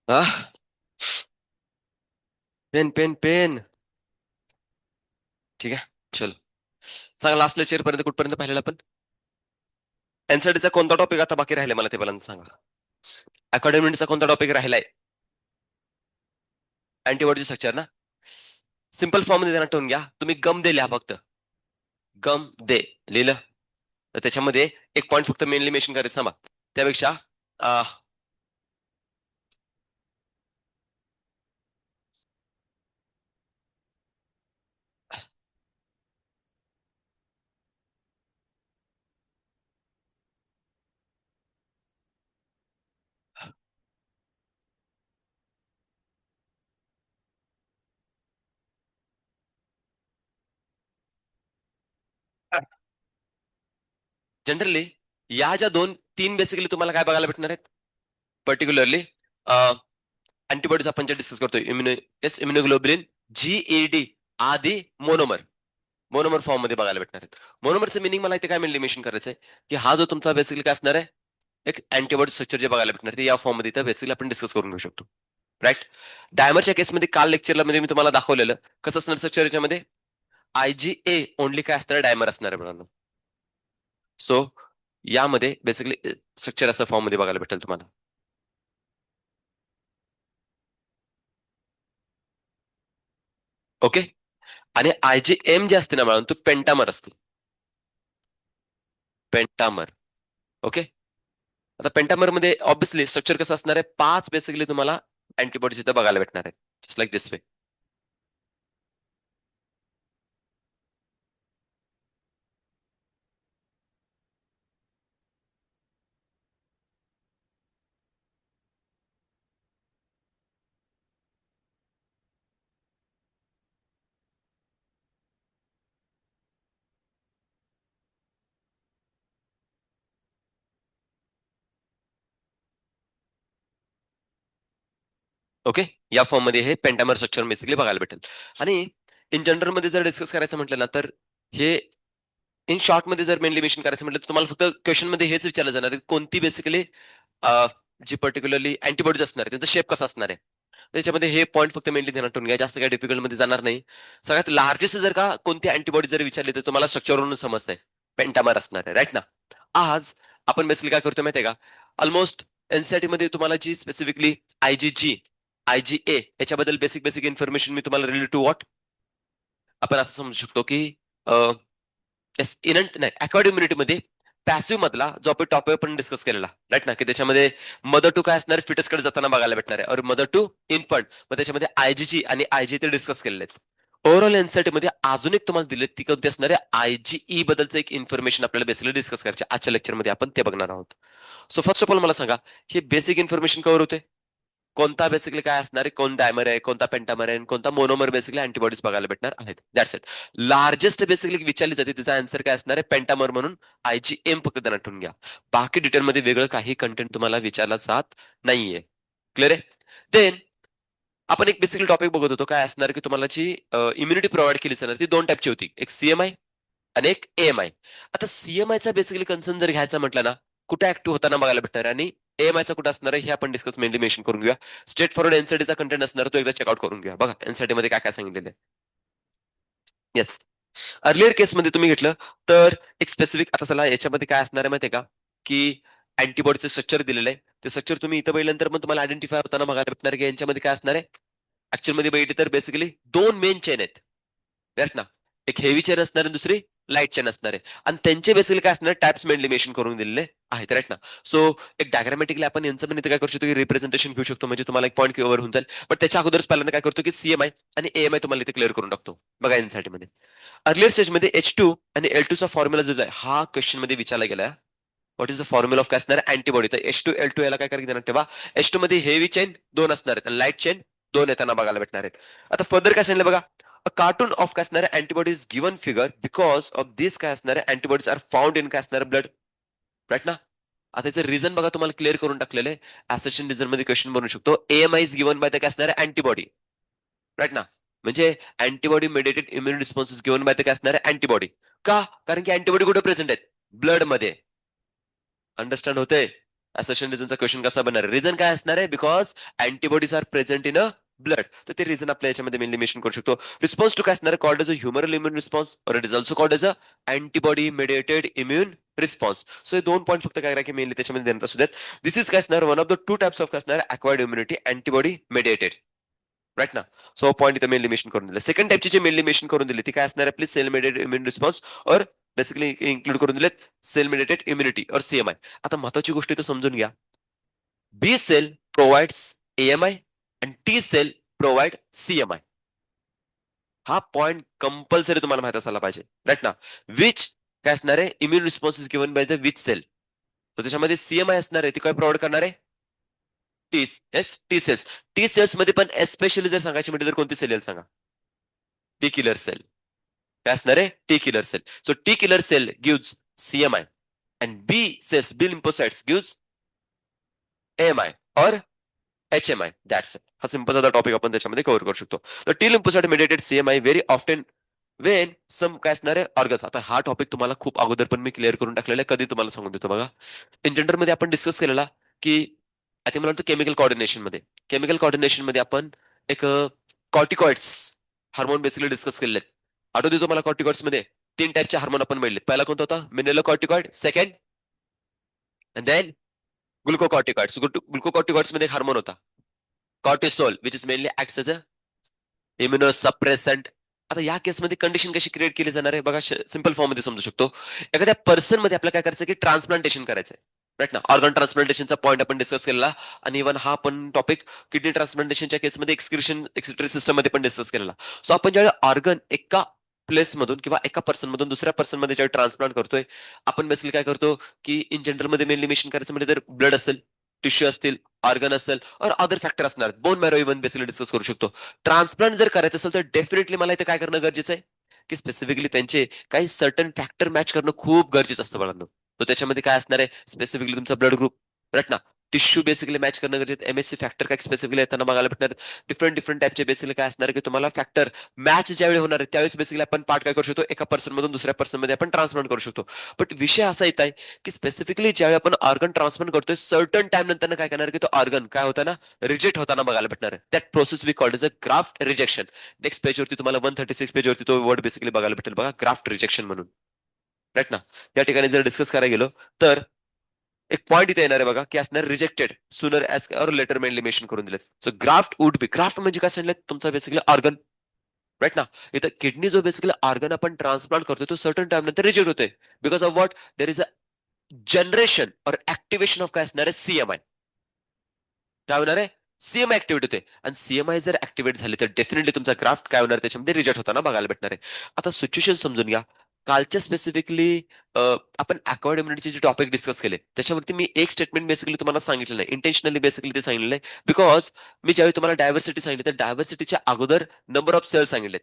हा. Pen pen pen. ठीक आहे, चल. सांगा, लास्ट लेक्चर पर्यंत कुठपर्यंत पाहिलेलं आपण? एनसीईआरटीचा कोणता टॉपिक आता बाकी राहिलाय मला ते पहिल्यांदा सांगा. अकॅडमिकचा कोणता टॉपिक राहिलाय? अँटीबॉडी स्ट्रक्चर ना. सिंपल फॉर्म मध्ये देणार ठेवून घ्या तुम्ही. गम दे लिहा फक्त. गम दे लिहिलं तर त्याच्यामध्ये एक पॉईंट फक्त मेनली मेन्शन करायचं सांगा. त्यापेक्षा जनरली या ज्या दोन तीन बेसिकली तुम्हाला काय बघायला भेटणार आहेत पर्टिक्युलरली. अँटीबॉडीज आपण जे डिस्कस करतोय इम्युनोग्लोबुलिन जीईडी आदी मोनोमर. मोनोमर फॉर्म मध्ये बघायला भेटणार आहेत. मोनोमरचं मिनिंग मला इथे काय मेन्शन करायचं आहे की हा जो तुमचा बेसिकली काय असणार आहे एक अँटीबॉडी स्ट्रक्चर जे बघायला भेटणार ते या फॉर्म मध्ये बेसिकली आपण डिस्कस करून घेऊ शकतो. राईट. डायमरच्या केसमध्ये काल लेक्चरला मध्ये मी तुम्हाला दाखवलेलं कसं असणार स्ट्रक्चर याच्यामध्ये. आयजीए ओनली काय असणार डायमर असणार आहे मित्रांनो. सो यामध्ये बेसिकली स्ट्रक्चर असं फॉर्म मध्ये बघायला भेटेल तुम्हाला. ओके. आणि आयजीएम जे असते ना मॅडम तो पेंटामर असते. पेंटामर. ओके. आता पेंटामर मध्ये ऑब्विसली स्ट्रक्चर कसं असणार आहे पाच बेसिकली तुम्हाला अँटीबॉडीज इथं बघायला भेटणार आहे just like this way. Okay. या फॉर्म मध्ये हे पेंटामर स्ट्रक्चर बेसिकली बघायला भेटेल. आणि इन जनरल मध्ये जर डिस्कस करायचं म्हटलं ना तर हे इन शॉर्ट मध्ये जर मेनली मेन्शन करायचं म्हटलं तर तुम्हाला फक्त क्वेश्चन मध्ये हेच विचारलं जाणार आहे कोणती बेसिकली जी पर्टिक्युलरली अँटीबॉडीज असणार आहे त्यांचा शेप कसा असणार आहे. त्याच्यामध्ये हे पॉईंट फक्त मेनली ध्यानात ठेवून घ्या. जास्त काही डिफिकल्ट मध्ये जाणार नाही. सगळ्यात लार्जेस्ट जर का कोणती अँटीबॉडी जर विचारली तर तुम्हाला स्ट्रक्चरवरून समजतंय पेंटामर असणार आहे. राईट ना. आज आपण बेसिकली काय करतो माहितीये का ऑलमोस्ट एनसीईआरटी मध्ये तुम्हाला जी स्पेसिफिकली आयजीजी आयजीए याच्याबद्दल बेसिक बेसिक इन्फॉर्मेशन मी तुम्हाला रिलेटेड टू व्हॉट आपण असं समजू शकतो की इनंट नाही अक्वायर्ड इम्युनिटीमध्ये पॅसिव्ह मधला जो आपण टॉपिक आपण डिस्कस केलेला राईट ना की त्याच्यामध्ये मदर टू काय असणार फिटस कडे जाताना बघायला भेटणार आहे और मदर टू इन्फंट मग त्याच्यामध्ये आयजीजी आणि आयजी ते डिस्कस केलेले आहेत. ओव्हरऑल एनसीईआरटी मध्ये अजून एक तुम्हाला दिले ती कोणती असणार आहे आयजीई बद्दलचं एक इन्फॉर्मेशन आपल्याला बेसिकली डिस्कस करायचे आजच्या लेक्चरमध्ये आपण ते बघणार आहोत. सो फर्स्ट ऑफ ऑल मला सांगा हे बेसिक इन्फॉर्मेशन कव्हर होते कोणता बेसिकली काय असणार आहे कोण डायमर आहे कोणता पेंटामर आहे कोणता मोनोमर बेसिकली अँटीबॉडीज बघायला भेटणार आहेत. That's it. लार्जेस्ट बेसिकली विचारली जाते त्याचा आन्सर काय असणार आहे पेंटामर म्हणून आयजीएम फक्त त्यांना ठेवून घ्या. बाकी डिटेलमध्ये वेगळं काही कंटेंट तुम्हाला विचारला जात नाहीये. क्लिअर आहे. देन आपण एक बेसिकली टॉपिक बघत होतो काय असणार की तुम्हाला जी इम्युनिटी प्रोव्हाइड केली जाणार ती दोन टाईपची होती एक सीएमआय आणि एक एएमआय. आता सीएमआयचा बेसिकली कन्सर्न जर घ्यायचा म्हटलं ना कुठे ऍक्टिव्ह होताना बघायला भेटणार आणि एएमआयचा कुठं असणार आहे हे आपण डिस्कस मेनली मेन्शन करून घेऊया. स्ट्रेट फॉरवर्ड एनसीटीचा कंटेंट असणार तो एकदा चेकआउट करून घ्या. बघा एनसीटी मध्ये काय काय सांगितलेलं आहे. येस. अर्लियर केसमध्ये तुम्ही घेतलं तर एक स्पेसिफिक आता चला याच्यामध्ये काय असणार आहे माहितीये का की अँटीबॉडीचं स्ट्रक्चर दिलेलं आहे ते स्ट्रक्चर तुम्ही इथं बघितल्यानंतर मग तुम्हाला आयडेंटिफाय होताना बघायला भेटणार की यांच्यामध्ये काय असणार आहे ऍक्च्युअल मध्ये बघितले तर बेसिकली दोन मेन चेन आहेत. राईट ना. एक हेवी चेन असणार आणि दुसरी लाईट चेन असणार आहे आणि त्यांचे बेसिकली काय असणार टॅप्स मेनली मेन्शन करून दिलेले आहेत. राईट ना. सो एक डायग्रामॅटिकली आपण यांचं पण इथे काय करू शकतो की रिप्रेझेंटेशन घेऊ शकतो म्हणजे तुम्हाला एक पॉईंट कव्हर होऊन जाईल. पण त्याच्या अगोदरच पहिल्यांदा काय करतो की सीएमआय आणि एएमआय तुम्हाला इथे क्लिअर करून टाकतो. बघा एनसाठी मध्ये अर्लियर स्टेज मध्ये H2 आणि L2 चा फॉर्म्युला जो आहे हा क्वेश्चन मध्ये विचारला गेला. What is the formula of काय असणार अँटीबॉडी तर H2 L2 याला काय करायचं तेव्हा H2 मध्ये हेवी चेन दोन असणार आहेत आणि लाईट चेन दोन येताना बघायला भेटणार आहेत. आता फर्दर काय सांगितलं बघा अ कार्टून ऑफ काय असणार antibodies given figure because of this काय असणार अँटीबॉडीज आर फाउंड इन काय असणार ब्लड. राईट ना. आता याचं रिझन बघा तुम्हाला क्लिअर करून टाकलेलं आहे ऍसेशन रिझन मध्ये क्वेश्चन बनवू शकतो एएमआय इज गिवन बाय काय असणार अँटीबॉडी. राईट ना. म्हणजे antibody mediated immune responses given by काय असणार अँटीबॉडी. का कारण की अँटीबॉडी कुठे प्रेझेंट आहेत ब्लड मध्ये. अंडरस्टँड होते. असर्शन रिझनचा क्वेश्चन कसा बनणार आहे? रिझन काय असणार आहे? Because antibodies are present in a blood. तर ते रिझन आपल्या याच्यामध्ये मेनली मेन्शन करू शकतो. रिस्पॉन्स टू काय असणार आहे? Called as a humoral immune response और it is also called as a antibody mediated immune response. So हे 2 पॉईंट फक्त काय की मेनली त्याच्यामध्ये देण्यात असू देत. दिस इज काय असणार? One of the 2 types of काय असणार? Acquired immunity, antibody mediated. Right ना. सो पॉईंट इथे मेनली मेन्शन करून दिले. सेकंड टाइपची जे मेनली मेन्शन करून दिली ती काय असणार? आपली सेल मेडिएटेड इम्युन रिस्पॉन्स और बेसिकली इन्क्लूड करून दिलेत सेल मेडिएटेड इम्युनिटी और सीएमआय. आता महत्वाची गोष्ट इथं समजून घ्या. बी सेल प्रोव्हाइड्स एएमआय आणि टी सेल प्रोव्हाइड सीएमआय. हा पॉइंट कंपल्सरी तुम्हाला माहित असायला पाहिजे. राईट ना. विच काय असणार आहे? Immune response is given by the which cell. तर त्याच्यामध्ये सीएमआय असणार आहे ती काय प्रोव्हाइड करणार आहे? T cells. टी सेल्स मध्ये पण एस्पेशली जर सांगायची म्हणजे तर कोणती सेल येईल सांगा? T killer cell. काय असणार आहे? T killer cell. So T killer cell gives CMI and B cells, B lymphocytes gives AMI और एचएमआय. That's it. हा सिंपल साधा टॉपिक आपण त्याच्यामध्ये कव्हर करू शकतो. तर T lymphocyte mediated CMI very often when some काय असणार आहे? ऑर्गन्स. आता हा टॉपिक तुम्हाला खूप अगोदर पण मी क्लिअर करून टाकलेला आहे. कधी तुम्हाला सांगून देतो बघा. इन जनरल मध्ये आपण डिस्कस केलेला की आय थिंक मला वाटतं केमिकल कॉर्डिनेशन मध्ये आपण एक कॉर्टिकॉइड्स हार्मोन बेसिकली डिस्कस केलेले आहेत. आठवते तुम्हाला कॉर्टिकॉइड्स मध्ये 3 टाईपचे हार्मोन आपण बघितले. पहिला कोणता होता? Mineralocorticoid. Second and then glucocorticoids. Glucocorticoids मध्ये एक हार्मोन होता cortisol which is mainly acts as a immunosuppressant. आता या केसमध्ये कंडिशन कशी क्रिएट केली जाणार आहे बघा. सिंपल फॉर्म मध्ये समजू शकतो. एखाद्या पर्सन मध्ये आपल्याला काय करायचं की ट्रान्सप्लांटेशन करायचंय. राईट ना. ऑर्गन ट्रान्सप्लांटेशनचा पॉईंट आपण डिस्कस केलेला आणि इव्हन हा पण टॉपिक किडनी ट्रान्सप्लांटेशनच्या केसमध्ये एक्सक्रिशन एक्सिटरी सिस्टम मध्ये पण डिस्कस केलेला. सो आपण ज्यावेळी ऑर्गन एका प्लेस मधून किंवा एका पर्सन मधून दुसऱ्या पर्सन मध्ये ज्यावेळी ट्रान्सप्लांट करतोय आपण बेसिकली काय करतो की इन जनरल मध्ये मेनली मेन्शन करायचं म्हणजे जर ब्लड असेल, टिश्यू असतील, ऑर्गन असेल और अदर फॅक्टर असणार, bone marrow even basically discuss करू शकतो. ट्रान्सप्लांट जर करायचं असेल तर डेफिनेटली मला इथे काय करणं गरजेचं आहे की स्पेसिफिकली त्यांचे काही सर्टन फॅक्टर मॅच करणं खूप गरजेचं असतं बाळांनो. तर त्याच्यामध्ये काय असणार आहे? स्पेसिफिकली तुमचा ब्लड ग्रुप. राईट ना. टिश्यू बेसिकली मॅच करणं गरजेचं. एमएससी फॅक्टर काय स्पेसिफिकली येताना बघायला भेटणार. डिफरंट टाईपचे बेसिकली काय असणार की तुम्हाला फॅक्टर मॅच ज्यावेळी होणार आहे त्यावेळेस बेसिकली आपण पार्ट काय करू शकतो? एका पर्सन मधून दुसऱ्या पर्सन मध्ये आपण ट्रान्सप्लांट करू शकतो. बट विषय असा येत आहे की स्पेसिफिकली ज्यावेळी आपण ऑर्गन ट्रान्सप्लांट करतोय सर्टन टाइम नंतर काय करणार की तो ऑर्गन काय होता ना रिजेक्ट होताना बघायला भेटणार आहे. That process we called as a graft rejection. Next पेजवरती तुम्हाला 136 पेजवरती तो वर्ड बेसिकली बघायला भेटेल बघा, ग्राफ्ट रिजेक्शन म्हणून. राईट ना. या ठिकाणी जर डिस्कस करायला गेलो तर एक पॉईंट इथे येणार आहे बघा की असणार रिजेक्टेड सुनर ऍज और लेटर मेनली मेन्शन करून दिलेत. So graft would be, graft म्हणजे काय सांगितलं तुमचा बेसिकली ऑर्गन. राईट ना. इथं किडनी जो बेसिकली ऑर्गन आपण ट्रान्सप्लांट करतोय तो सर्टन टाइम नंतर रिजेक्ट होतोय because of what there is a generation और ऍक्टिव्हेशन ऑफ काय असणार आहे? सीएमआय. काय होणार आहे? सीएमआय ऍक्टिव्हेट होते आणि सीएमआय जर ऍक्टिव्हेट झाली तर डेफिनेटली तुमचा ग्राफ्ट काय होणार त्याच्यामध्ये रिजेक्ट होताना बघायला भेटणार आहे. आता सिच्युएशन समजून घ्या. कालच्या स्पेसिफिकली आपण अक्वायर्ड इम्युनिटीचे जे टॉपिक डिस्कस केले त्याच्यावरती मी एक स्टेटमेंट बेसिकली तुम्हाला सांगितलं नाही. इंटेन्शनली बेसिकली ते सांगितलं आहे बिकॉज मी ज्यावेळी तुम्हाला डायव्हर्सिटी सांगितली तर डायव्हर्सिटीच्या अगोदर नंबर ऑफ सेल सांगितलेत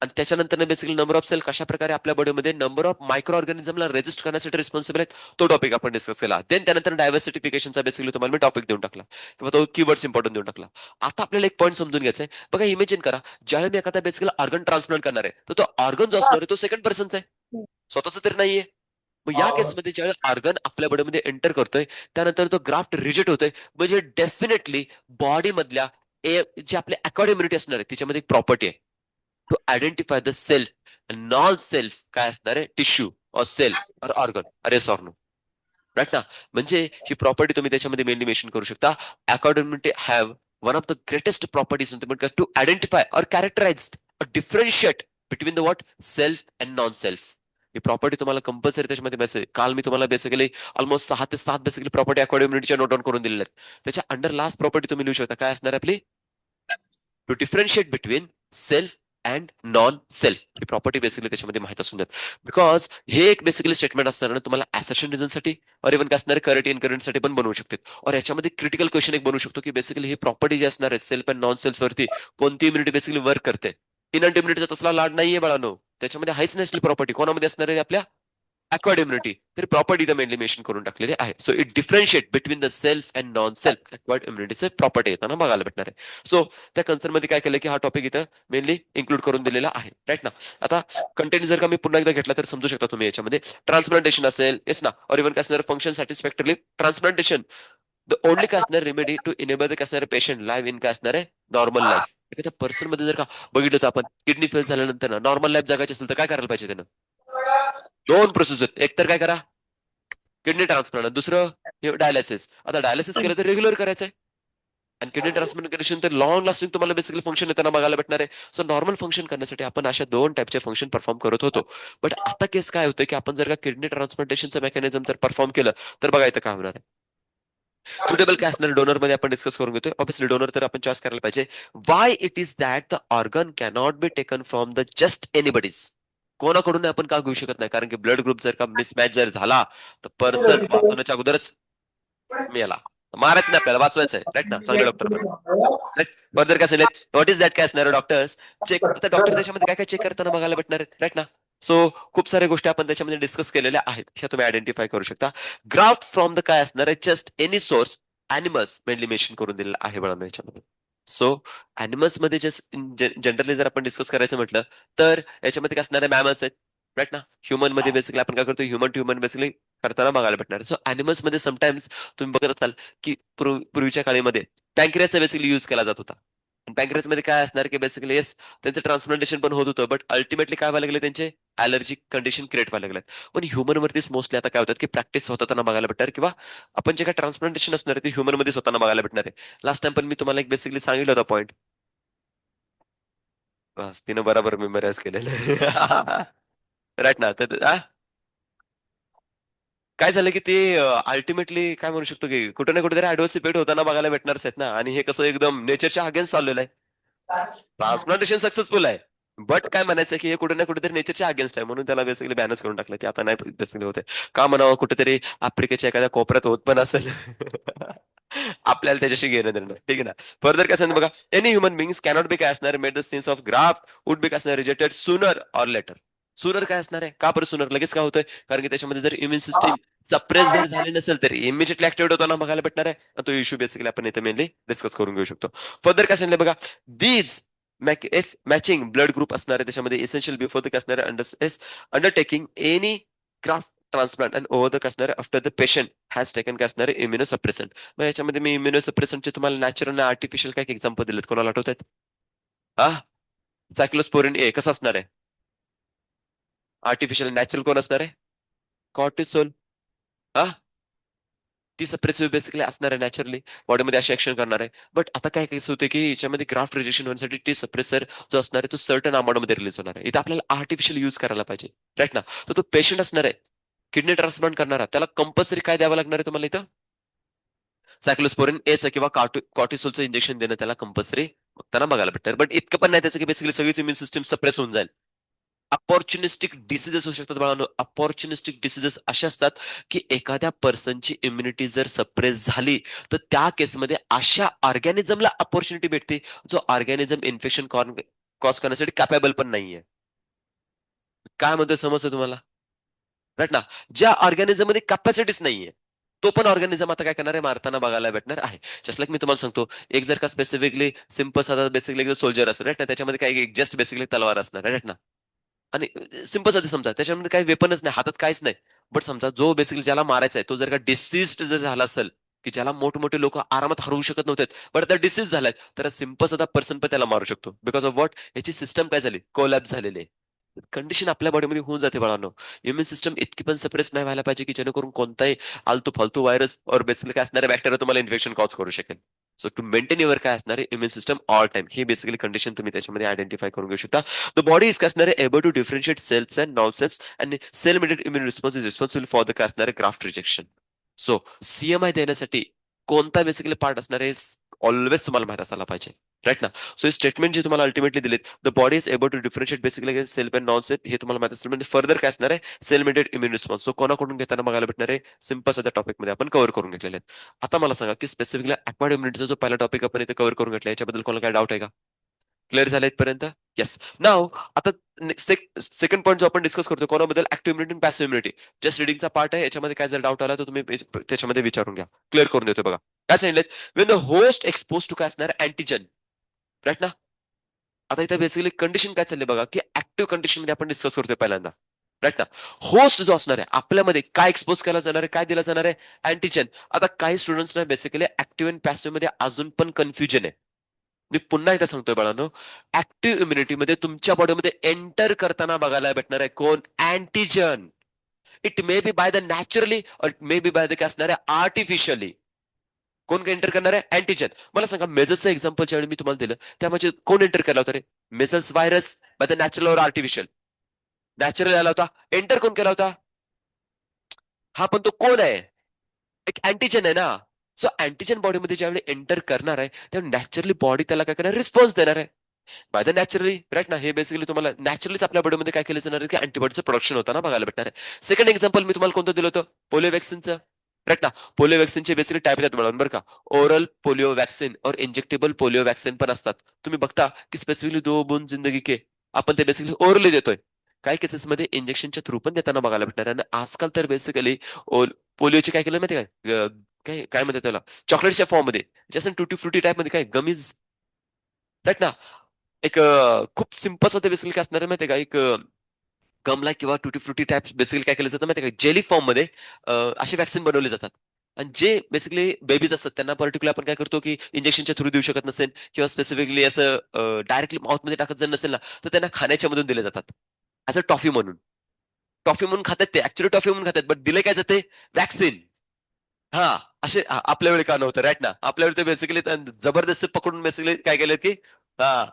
आणि त्याच्यानंतर बेसिकली नंबर ऑफ सेल कशा प्रकारे आपल्या बॉडीमध्ये नंबर ऑफ मायक्रो ऑर्गॅनिझमला रेजिस्ट करण्यासाठी रिस्पॉन्सिबल आहेत तो टॉपिक आपण डिस्कस केला. देन त्यानंतर डायव्हर्सिफिकेशनचा बेसिकली तुम्हाला मी टॉपिक देऊन टाकला किंवा तो कीवर्ड्स इम्पॉर्टंट देऊन टाकला. आता आपल्याला एक पॉईंट समजून घ्यायचा आहे बघा. इमेजिन करा ज्यावेळी मी एखादा बेसिकली ऑर्गन ट्रान्सप्लांट करणार आहे तर तो ऑर्गन जो असणार आहे तो सेकंड पर्सनचा आहे, स्वतःच तरी नाहीये. मग या केसमध्ये ज्यावेळेस ऑर्गन आपल्या बॉडीमध्ये एंटर करतोय त्यानंतर तो ग्राफ्ट रिजेक्ट होतोय म्हणजे डेफिनेटली बॉडी मधल्या जे आपले अक्वायर्ड इम्युनिटी असणार आहे त्याच्यामध्ये एक प्रॉपर्टी आहे to identify the self non self काय असणार आहे? टिश्यू और सेल और ऑर्गन. अरे सॉर्नो. राईट ना. म्हणजे ही प्रॉपर्टी तुम्ही त्याच्यामध्ये मेनली मेन्शन करू शकता. Acquired immunity have one of the greatest properties to identify और characterise differentiate between the what self and non self. ही प्रॉपर्टी तुम्हाला कंपल्सरी त्याच्यामध्ये मेसेज. काल मी तुम्हाला बेसिकली ऑलमोस्ट 6 ते 7 बेसिकली प्रॉपर्टी अक्वायर्ड इम्युनिटीच्या नोट डाऊन करून दिलेल्या आहेत. त्याच्या अंडर लास्ट प्रॉपर्टी तुम्ही लिहू शकता. काय असणार आपली? To differentiate between self and non self. ही प्रॉपर्टी बेसिकली त्याच्यामध्ये माहित असून द्या बिकॉज हे एक बेसिकली स्टेटमेंट असणार तुम्हाला ऍसेशन रिझनसाठी और इव्हन काय असणार करंट इनकरंट साठी पण बनवू शकते. और याच्यामध्ये क्रिटिकल क्वेश्चन एक बनवू शकतो की बेसिकली ही प्रॉपर्टी जी असणार आहे सेल्फ अँड नॉन सेल्फ वरती कोणती इम्युनिटी बेसिकली वर्क करते. इनंट इम्युनिटीचा तसला लाड नाहीये बाळानो. त्याच्यामध्ये हायच नसली प्रॉपर्टी कोणामध्ये असणार आहे? आपल्या अक्वायर्ड इम्युनिटी तर प्रॉपर्टी इथं मेनली मेन्शन करून टाकलेली आहे. So it differentiate between the self and non self acquired इम्युनिटीचे प्रॉपर्टी येताना बघायला भेटणार आहे. सो त्या कन्सर्न मध्ये काय केलं की हा टॉपिक इथं मेनली इन्क्लूड करून दिलेला आहे. राईट ना. आता कंटेंट जर का मी पुन्हा एकदा घेतला तर समजू शकता तुम्ही याच्यामध्ये ट्रान्सप्लांटेशन असेल येस ना और इव्हन काय असणार फंक्शन सॅटिस्फॅक्टरली ट्रान्सप्लांटेशन द ओनली काय असणार रेमेडी टू इनेबल द काय असणार पेशंट लाईव्ह इन काय असणार आहे नॉर्मल लाईफ. एखाद्या पर्सन मध्ये जर का बघितलं तर आपण किडनी फेल झाल्यानंतर ना नॉर्मल लाईफ जगायची असेल तर काय करायला पाहिजे त्यानं दोन प्रोसेस आहेत. एक तर काय करा किडनी ट्रान्सप्लांट दुसरं डायलिसिस. आता डायलिसिस केलं तर रेग्युलर करायचंय आणि किडनी ट्रान्सप्लांटेशन तर लॉंग लास्टिंग तुम्हाला बेसिकली फंक्शन येताना बघायला भेटणार आहे. सो नॉर्मल फंक्शन करण्यासाठी आपण अशा दोन टाईपचे फंक्शन परफॉर्म करत होतो. बट आता केस काय होतं की आपण जर का किडनी ट्रान्सप्लांटेशनचं मेकॅनिझम तर परफॉर्म केलं तर बघा इथं काय होणार आहे. सुटेबल काय असणार डोनर मध्ये आपण डिस्कस करून घेतोय. ऑब्विसली डोनर तर आपण चॉईस करायला पाहिजे. Why it is that the organ cannot be taken from the just anybody's. कोणाकडून आपण का घेऊ शकत नाही कारण की ब्लड ग्रुप जर का मिसमॅच जर झाला तर पर्सन वाचवण्याच्या अगोदरच मेला. मारायचं नाही आपल्याला वाचवायचं आहे. राईट ना चांगले डॉक्टर पण राईट. फर्दर काय सांगितलं व्हॉट इज दॅट काय असणार डॉक्टर्स चेक. आता डॉक्टर त्याच्यामध्ये काय काय चेक करताना बघायला भेटणार आहेत. राईट ना. सो खूप साऱ्या गोष्टी आपण त्याच्यामध्ये डिस्कस केलेल्या आहेत ह्या तुम्ही आयडेंटिफाय करू शकता. ग्राफ्ट फ्रॉम द काय असणार आहे just any source animals mainly mention करून दिलेलं आहे बघा याच्यामध्ये. सो अॅनिमल्स मध्ये जस्ट जनरली जर आपण डिस्कस करायचं म्हटलं तर याच्यामध्ये काय असणारे मॅमल्स आहेत. राईट ना. ह्युमन मध्ये बेसिकली आपण काय करतो ह्युमन टू ह्युमन बेसिकली करताना बघायला भेटणार. सो अॅनिमल्स मध्ये समटाइम्स तुम्ही बघत असाल की पूर्वीच्या काळामध्ये पॅन्क्रियाचा बेसिकली युज केला जात होता. पॅन्क्रियास मध्ये काय असणार की बेसिकली येस त्यांचं ट्रान्सप्लांटेशन पण होत होतं बट अल्टिमेटली काय व्हायला लागले त्यांचे अलर्जिक कंडिशन क्रिएट व्हायला लागल्यात. पण ह्युमन वरतीच मोस्टली आता काय होतात की प्रॅक्टिस होताना बघायला भेटणार किंवा आपण जे काय ट्रान्सप्लांटेशन असणार आहे ते ह्युमन मध्येच होताना बघायला भेटणार आहे. लास्ट टाइम पण मी तुम्हाला एक बेसिकली सांगितलं होता पॉईंट. बस तिनं बरोबर मेमराईज केलेलं आहे. राईट ना. तर काय झालं की ते अल्टिमेटली काय म्हणू शकतो की कुठे ना कुठेतरी ऍडव्हर्स इफेक्ट होताना बघायला भेटणारच आहेत ना आणि हे कसं एकदम नेचरच्या अगेन्स्ट चाललेलं आहे. ट्रान्सप्लांटेशन सक्सेसफुल आहे. बट काय म्हणायचं की हे कुठे ना कुठेतरी नेचरच्या अगेन्स्ट आहे म्हणून त्याला बेसिकली बॅनच करून टाकलं की आता नाही बेसिकली होते. का म्हणावं कुठेतरी आफ्रिकेच्या एखाद्या कोपऱ्यात होत पण असेल. आपल्याला त्याच्याशी घेणं देणं ठीक आहे ना. फर्दर काय सांगितलं बघा एनी ह्युमन बिंग्स कॅनॉट बी काय असणार made the sense of graft would be काय असणार रिजेक्टेड सुनर ऑर लेटर. सुनर काय असणार आहे का बरं सुनर लगेच काय होतंय कारण की त्याच्यामध्ये जर इम्युन सिस्टीम सप्रेस जर झाले नसेल तर इमिजिएटली ऍक्टिव्हेट होताना बघायला भेटणार आहे. तो इश्यू बेसिकली आपण इथे मेनली डिस्कस करून घेऊ शकतो. फर्दर काय सांगितलं बघा दीज मॅचिंग ब्लड ग्रुप असणार आहे त्याच्यामध्ये इसेन्शियल बिफोर द असणार undertaking any graft transplant and over the असणार after the patient has taken काय असणार इम्युनोसप्रेसंट. मग याच्यामध्ये मी इम्युनोसप्रेसंटचे तुम्हाला नॅचरल आणि आर्टिफिशियल काय एक्झाम्पल दिलेत कोणाला आठवत आहेत. हा सायक्लोस्पोरिन ए कसं असणार आहे आर्टिफिशियल नॅचरल कोण असणार आहे कॉर्टिसोल. हा ती सप्रेसिव्ह बेसिकली असणार आहे नॅचरली बॉडीमध्ये अशी ऍक्शन करणार आहे. बट आता काय केस होते की याच्यामध्ये ग्राफ्ट रिजेक्शन होण्यासाठी टी सप्रेसर जो असणार आहे तो सर्टन अमाऊंटमध्ये रिलीज होणार आहे. इथे आपल्याला आर्टिफिशियल युज करायला पाहिजे. राईट ना. तर तो पेशंट असणार आहे किडनी ट्रान्सप्लांट करणारा त्याला कंपल्सरी काय द्यावं लागणार आहे तुम्हाला इथं सायक्लोस्पोरिन एचं किंवा कॉर्टिसोलचं इंजेक्शन देणं त्याला कंपल्सरी त्यांना बघायला भेटणार. बट इतकं पण नाही त्याचं की बेसिकली सगळीच इम्युन सिस्टम सप्रेस होऊन जाईल. अपॉर्च्युनिस्टिक डिसिजेस होऊ शकतात बाळांनो. अपॉर्च्युनिस्टिक डिसिजेस असे असतात की एखाद्या पर्सनची इम्युनिटी जर सप्रेस झाली तर त्या केसमध्ये अशा ऑर्गॅनिझमला अपॉर्च्युनिटी भेटते जो ऑर्गॅनिझम इन्फेक्शन कॉज करण्यासाठी कॅपेबल पण नाहीये. काय म्हणतोय समजतं तुम्हाला राईट ना. ज्या ऑर्गॅनिझम मध्ये कॅपॅसिटीच नाहीये तो पण ऑर्गॅनिझम आता काय करणार आहे मारताना बघायला भेटणार आहे. जस्ट लाईक मी तुम्हाला सांगतो एक जर का स्पेसिफिकली सिंपल साधा बेसिकली सोल्जर असेल राईट ना त्याच्यामध्ये काही जस्ट बेसिकली तलवार असणार राईट ना. आणि सिंपल साधं समजा त्याच्यामध्ये काही वेपनच नाही हातात काहीच नाही. बट समजा जो बेसिकली ज्याला मारायचा आहे तो जर का डिसिज्ड जर झाला असेल की ज्याला मोठमोठे लोक आरामात हरवू शकत नव्हते बट त्या डिसीज झालाय तर सिंपल साधा पर्सन पण त्याला मारू शकतो बिकॉज ऑफ व्हॉट याची सिस्टम काय झाली कोलॅप्स झालेली आहे. कंडिशन आपल्या बॉडीमध्ये होऊन जाते बाळांनो. इम्युन सिस्टम इतकी पण सप्रेस नाही व्हायला पाहिजे की जेणेकरून कोणताही आलतू फालतू व्हायरस और बेसिकली काय असणारे बॅक्टेरिया तुम्हाला इन्फेक्शन कॉज करू शकेल. सो टू मेंटेन युअर काय असणार आहे इम्युन सिस्टम ऑल टाइम ही बेसिकली कंडिशन तुम्ही त्याच्यामध्ये आयडेंटिफाय करून घेऊ शकता. द बॉडी इज काय असणार आहे able to differentiate cells and non cells and cell mediated immune response is responsible for the काय असणार आहे ग्राफ्ट रिजेक्शन. सो सीएमआय देण्यासाठी कोणता बेसिकली पार्ट असणार आहे ऑलवेज तुम्हाला माहित असायला पाहिजे. राईट ना. सो हे स्टेटमेंट जे तुम्हाला अल्टिमेटली दिलेत the body is able to differentiate basically self and non self हे तुम्हाला माहित असेल म्हणजे फर्दर काय असणार आहे cell mediated immune response. So कोणाकडून घेताना बघायला भेटणार आहे सिंपल साध्या टॉपिक मध्ये आपण कव्हर करून घेतलेले आहेत. आता मला सांगा की स्पेसिफिकली अक्वायर्ड इम्युनिटीचा जो पहिला टॉपिक आपण इथे कव्हर करून घेतला याच्याबद्दल कोणाला काय डाऊट आहे का क्लिअर झालं इथपर्यंत? येस. नाव आता सेकंड पॉईंट जो आपण डिस्कस करतो कोणाबद्दल ऍक्टिव्ह इम्युनिटी आणि पॅसिव्ह इम्युनिटी. जस्ट रिडिंगचा पार्ट आहे, याच्यामध्ये काय जर डाऊट आला तर तुम्ही त्याच्यामध्ये विचारून घ्या. क्लिअर करून देतो बघा. काय सांगितलं? When the host expose to काय असणार अँटीजन, राईट ना. आता इथे बेसिकली कंडिशन काय चालली बघा, की ऍक्टिव्ह कंडिशन मध्ये आपण डिस्कस करतोय पहिल्यांदा, राईट ना. होस्ट जो असणार आहे आपल्यामध्ये काय एक्सपोज केला जाणार आहे, काय दिला जाणार आहे, अँटीजन. आता काही स्टुडंट्सना बेसिकली ऍक्टिव्ह आणि पॅसिव्ह मध्ये अजून पण कन्फ्युजन आहे. मी पुन्हा एकदा सांगतोय बाळांनो, ऍक्टिव्ह इम्युनिटीमध्ये तुमच्या बॉडीमध्ये एंटर करताना बघायला भेटणार आहे कोण, antigen. It may be by the naturally और मे बी बाय द काय असणार आहे आर्टिफिशियली. कोण एंटर करणार आहे, अँटीजन. मला सांगा मेजल्सचं एक्झाम्पल ज्यावेळी मी तुम्हाला दिलं त्यामध्ये कोण एंटर केला होता रे, measles virus by the natural और आर्टिफिशियल. नॅचरल आला होता, एंटर कोण केला होता, हा पण तो कोण आहे, एक अँटीजन आहे ना. सो अँटीजन बॉडीमध्ये ज्यावेळी एंटर करणार आहे त्यावेळी नॅचरली बॉडी त्याला काय करणार, रिस्पॉन्स देणार आहे. बाय द नॅचरली, राईट ना. हे बेसिकली तुम्हाला नॅचरलीच आपल्या बॉडीमध्ये काय केलं जाणार आहे की अँटीबॉडीचं प्रोडक्शन होताना बघायला भेटणार आहे. सेकंड एक्झाम्पल मी तुम्हाला कोणतं दिलं होतं, पोलिओ वॅक्सिनचं, राईट ना. पोलिओ वॅक्सिनचे बेसिकली टाईप आहेत म्हणून बरं का. ओरल पोलिओ वॅक्सिन और इंजेक्टेबल पोलिओ वॅक्सिन पण असतात. तुम्ही बघता की स्पेसिफिकली दो बूंद जिंदगी के आपण ते बेसिकली ओरली देतोय. काही केसेसमध्ये इंजेक्शनच्या थ्रू पण देताना बघायला भेटणार आहे. आणि आजकाल तर बेसिकली पोलिओचे काय केलं माहिती काय, काय काय म्हणतात त्याला, चॉकलेटच्या फॉर्म मध्ये, जसं टुटी फ्रुटी टाईप मध्ये काय गमीज, राईट ना. एक खूप सिम्पल असं बेसिकली काय असणार आहे माहितीये का, एक गमला किंवा टुटी फ्रुटी टाइप बेसिकली काय केलं जातं माहितीये का, जेली फॉर्म मध्ये असे वॅक्सिन बनवले जातात. आणि जे बेसिकली बेबीज असतात त्यांना पर्टिक्युलर आपण काय करतो की इंजेक्शनच्या थ्रू देऊ शकत नसेल किंवा स्पेसिफिकली असं डायरेक्टली माउथ मध्ये टाकत जर नसेल ना, तर त्यांना खाण्याच्या मधून दिले जातात ऍज अ टॉफी म्हणून. टॉफी म्हणून खातात ते, ऍक्च्युअली टॉफी म्हणून खातात, बट दिले काय जाते, वॅक्सिन. हा, असे आपल्या वेळी का नव्हतं, राईट ना. आपल्या वेळी ते बेसिकली जबरदस्ती पकडून बेसिकली काय केलं की, हा,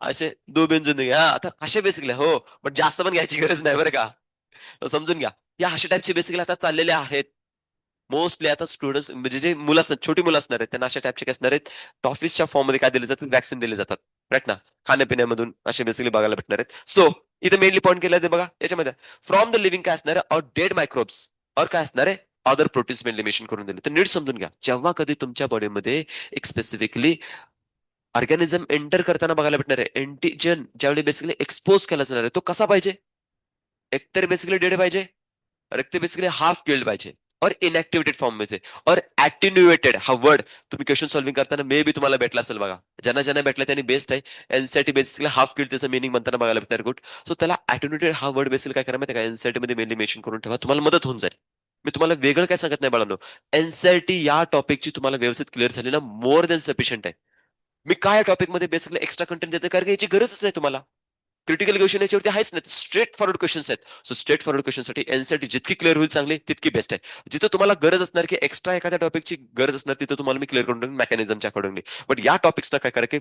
असे दोन जिंदगी, हा आता असे बेसिकली हो. पण जास्त पण घ्यायची गरज नाही बरं का, समजून घ्या. या अशा टाईपचे बेसिकली आता चाललेले आहेत. मोस्टली आता स्टुडंट्स म्हणजे जे मुलं असतात, छोटी मुलं असणार आहेत, त्यांना अशा टाईपचे काय असणार आहेत, टॉफिसच्या फॉर्म मध्ये काय दिले जातात, वॅक्सिन दिले जातात, राईट ना. खाण्यापिण्यामधून असे बेसिकली बघायला भेटणार आहेत. सो इथे मेनली पॉईंट केलं ते बघा याच्यामध्ये, फ्रॉम द लिव्हिंग काय असणार आहे, और डेड मायक्रोब्स और काय असणार आहे, अदर प्रोटीन्स मेनली मेन्शन करून दिले. तर नीट समजून घ्या, जेव्हा कधी तुमच्या बॉडीमध्ये एक स्पेसिफिकली ऑर्गॅनिझम एंटर करताना बघायला भेटणार आहे, एंटीजन ज्यावेळी बेसिकली एक्सपोज केला जाणार आहे, तो कसा पाहिजे, एकतर बेसिकली डेड पाहिजे, रक्त बेसिकली हाफ किल्ड पाहिजे, और इनएक्टिवेटेड फॉर्म मध्ये, और ऍटिन्युएटेड. हा वर्ड तुम्ही क्वेश्चन सॉल्व्हिंग करताना मे बी तुम्हाला भेटला असेल बघा. ज्यांना ज्यांना भेटला त्यांनी बेस्ट आहे. एनसीआरटी बेसिकली हाफ किल्ड त्याचं मिनिंग म्हणताना बघायला भेटणार, गुड. सो त्याला ऍटिन्युएटेड हा वर्ड बेसिकली काय करा माहिती का, एनसीआरटी मध्ये मेनली मेन्शन करून ठेवा, तुम्हाला मदत होऊन जाईल. मी तुम्हाला वेगळं काय सांगत नाही बाळांनो. एनसीआरटी या टॉपिकची तुम्हाला व्यवस्थित क्लिअर झाली ना, मोर दॅन सफिशियंट आहे. मी काय टॉपिक मध्ये बेसिकली एक्स्ट्रा कंटेंट देते, कारण की याची गरजच नाही तुम्हाला. क्रिटिकल क्वेश्चन याच्यावरती आहेच नाही, स्ट्रेट फॉरवर्ड क्वेश्चन्स आहेत. सो स्ट्रेट फॉरवर्ड क्वेश्चनसाठी एनसीआरटी जितकी क्लिअर होईल चांगली तितकी बेस्ट आहे. जिथं तुम्हाला गरज असणार की एक्स्ट्रा एखाद्या टॉपिकची गरज असणार, तिथं तुम्हाला मी क्लिअर करून देईन मेकॅनिझमच्या अकॉर्डिंगली. बट या टॉपिक्सना काय करा की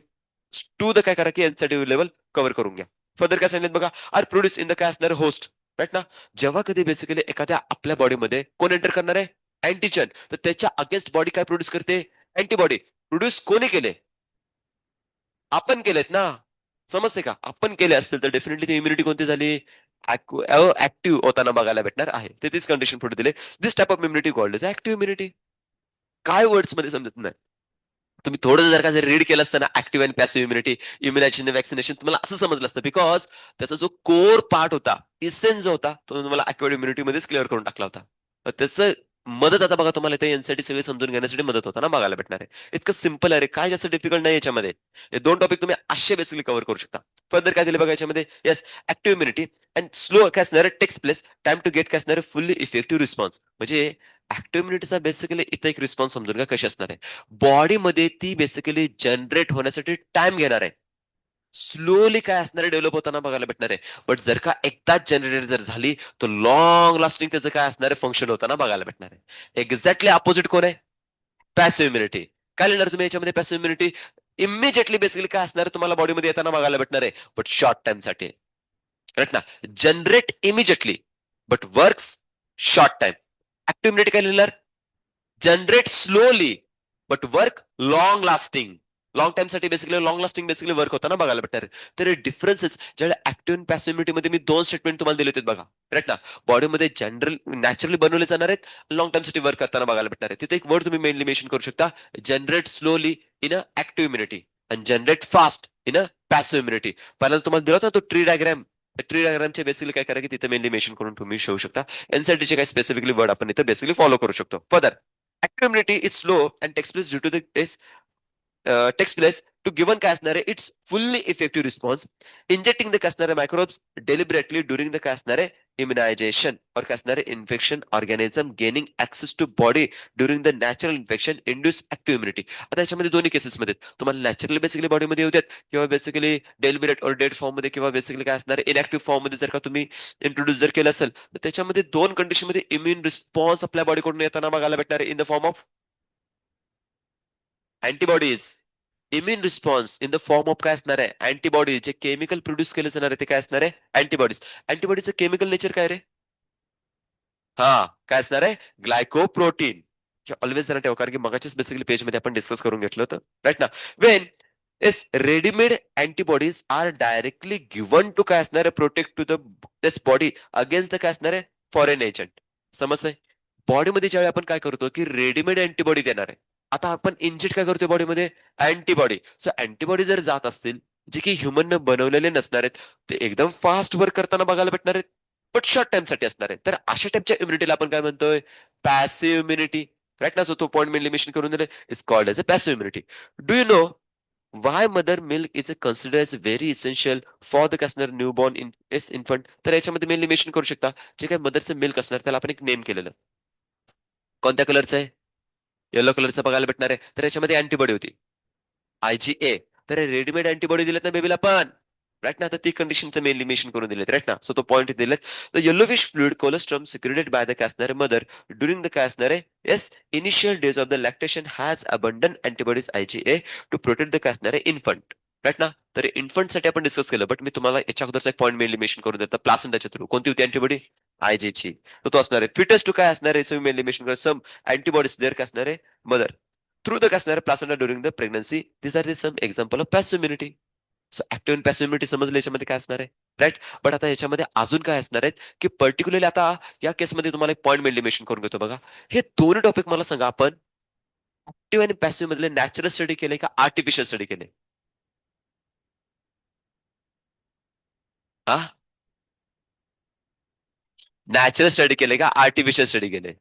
टू द काय करा की एनसीआरटी लेवल कव्हर करून घ्या. फर्दर काय सांगितलं बघा, आर प्रोड्यूस इन द काय असणार होस्ट, राईट ना. जेव्हा कधी बेसिकली एखाद्या आपल्या बॉडीमध्ये कोण एंटर करणार आहे, अँटीजन, तर त्याच्या अगेन्स्ट बॉडी काय प्रोड्यूस करते, अँटीबॉडी. प्रोड्यूस कोणी केले, आपण केलेत ना. समजते का, आपण केले असतील तर डेफिनेटली ती इम्युनिटी कोणती झाली, ऍक्टिव्ह होताना बघायला भेटणार आहे. ते तीच कंडिशन पुढे दिले. This type of immunity called is active immunity. काय वर्ड्स मध्ये समजत नाही. तुम्ही थोडं जर का जर रीड केलं असतं ना, active and passive immunity, immunisation, vaccination, तुम्हाला असं समजलं असतं. बिकॉज त्याचा जो कोर पार्ट होता, इसेन्स जो होता, तो तुम्हाला ऍक्टिव्ह इम्युनिटी मध्येच क्लिअर करून टाकला होता. तर त्याचं मदत आता बघा तुम्हाला ते एनसाठी सगळे समजून घेण्यासाठी मदत होताना बघायला भेटणार आहे. इतकं सिंपल आहे रे, काय जास्त डिफिकल्ट नाही याच्यामध्ये. हे दोन टॉपिक तुम्ही असे बेसिकली कव्हर करू शकता. फर्दर काय दिले बघा याच्यामध्ये, yes, active immunity and slow काय असणार, takes place time to get काय असणार, फुल्ली इफेक्टिव्ह रिस्पॉन्स. म्हणजे ऍक्टिव्ह इम्युनिटीचा बेसिकली इथं एक रिस्पॉन्स समजून घ्या कशी असणार आहे. बॉडीमध्ये ती बेसिकली जनरेट होण्यासाठी टाइम घेणार आहे. स्लोली काय असणार आहे, डेव्हलप होताना बघायला भेटणार आहे. बट जर का एकदाच जनरेट जर झाली तर लॉंग लास्टिंग त्याचं काय असणार आहे, फंक्शन होताना बघायला भेटणार आहे. एक्झॅक्टली अपोजिट कोण आहे, पॅसिव्ह इम्युनिटी. काय लिहिणार तुम्ही याच्यामध्ये, पॅसिव्ह इम्युनिटी इमिजिएटली बेसिकली काय असणार आहे, तुम्हाला बॉडीमध्ये येताना बघायला भेटणार आहे, बट शॉर्ट टाइम साठी, राईट ना. Generate immediately but works short time. Active immunity काय लिहिणार, generate slowly but work long lasting. Long time साठी basically long lasting basically work होताना बघायला भेटणार. तर डिफरन्सेस ज्यावेळी ऍक्टिव्ह अँड पॅसिव्ह मध्ये मी दोन स्टेटमेंट तुम्हाला दिले होते बघा, राईट ना. बॉडीमध्ये जनरल नॅचरली बनवले जाणार आहेत, लॉंग टाइम साठी वर्क करताना बघायला भेटणार आहे. तिथे एक वर्ड तुम्ही मेनली मेन्शन करू शकता, generate slowly in a active immunity and generate fast in a passive immunity. पहिल्यांदा तुम्हाला दिला होता तो ट्री डायग्राम. ट्री डायग्रामचे बेसिकली काय करा की तिथे मेनली मेन्शन करून तुम्ही शोधू शकता. एनसीईआरटीचे काही स्पेसिफिकली वर्ड आपण इथे बेसिकली फॉलो करू शकतो. Further, active immunity is slow and takes place due to the takes place to given काय असणार आहे its fully effective response injecting the काय असणार आहे microbes deliberately during the काय असणार आहे immunization or काय असणार आहे infection organism gaining access to body during the natural infection induce active immunity. आता याच्यामध्ये दोन्ही केसेस मध्ये तुम्हाला नॅचरली बेसिकली बॉडीमध्ये येऊ देत किंवा बेसिकली डेलिबरेट और डेड फॉर्म मध्ये किंवा बेसिकली काय असणार इनॅक्टिव्ह फॉर्म मध्ये जर का तुम्ही इंट्रोड्यूस जर केलं असेल तर त्याच्यामध्ये दोन कंडिशन मध्ये इम्युन रिस्पॉन्स आपल्या बॉडीकडून येताना बघायला भेटणार in the form of antibodies. Immune response in the form of काय असणार आहे अँटीबॉडीज जे केमिकल प्रोड्यूस केले जाणार आहे ते काय असणार आहे अँटीबॉडीज. अँटीबॉडीचं केमिकल नेचर काय रे? हा, काय असणार आहे ग्लायकोप्रोटीन. ऑलवेज जरा ठेवा कारण की मगाच्याच बेसिकली पेज मध्ये आपण डिस्कस करून घेतलं होतं राईट ना. When yes readymade antibodies are directly given to काय असणार आहे protect to the this body against the काय असणार आहे फॉरेन एजंट. समजतंय? बॉडीमध्ये ज्यावेळी आपण काय करतो की रेडीमेड अँटीबॉडी देणार आहे. आता आपण इंजेक्ट काय करतोय बॉडीमध्ये अँटीबॉडी. सो अँटीबॉडी जर जात असतील जे की ह्युमन बनवलेले नसणार आहेत ते एकदम फास्ट वर्क करताना बघायला भेटणार आहेत बट शॉर्ट टाइम साठी असणार आहे. तर अशा टाइपच्या इम्युनिटीला आपण काय म्हणतोय पॅसिव्ह इम्युनिटी. राईट ना. सो तो पॉईंट मेनली मेन्शन करून दिले is called as a passive immunity. Do you know why mother milk is considered as very essential for the कसणार न्यूबॉर्न इन्फंट. तर याच्यामध्ये मेनली मेन्शन करू शकता जे काही मदरचं मिल्क असणार त्याला आपण एक नेम केलेलं. कोणत्या कलरचं आहे? येलो कलरचं बघायला भेटणार आहे. तर याच्यामध्ये अँटीबॉडी होती IgA. तर रेडीमेड अँटीबॉडी दिलेत ना बेबीला पण राईट ना. आता ती कंडिशन तर मेनली मेन्शन करून दिलेत राईट ना. सो तो पॉईंट दिलेत. The yellowish fluid colostrum secreted by the काय असणार मदर ड्युरिंग द काय असणार आहे yes initial days of the lactation has abundant antibodies IgA to protect the काय असणार आहे इन्फंट. राईट ना. तर इन्फंट साठी आपण डिस्कस केलं बट मी तुम्हाला याच्या अगोदरचा एक पॉईंट मेनली मेन्शन करून देतो प्लासेंटाच्या थ्रू कोणती होती अँटीबॉडी IgA. तर तो असणार आहे फिटेस्ट टू काय असणार आहे मेनली मेन्शन कर सम अँटीबॉडीज देअर काय असणार आहे मदर थ्रू द काय असणार placenta during the pregnancy. This are the some example of passive immunity. So active and passive immunity समजले याच्यामध्ये काय असणार आहे राईट. बट आता याच्यामध्ये अजून काय असणार आहेत की पर्टिक्युलरली आता या केसमध्ये तुम्हाला एक पॉईंट मेनली मेन्शन करून घेतो बघा. हे दोन्ही टॉपिक मला सांगा आपण ऍक्टिव्ह आणि पॅसिव्ह मधले नॅचरल स्टडी केले का आर्टिफिशियल स्टडी केले? हा, नॅचरल स्टडी केले का आर्टिफिशियल स्टडी केले?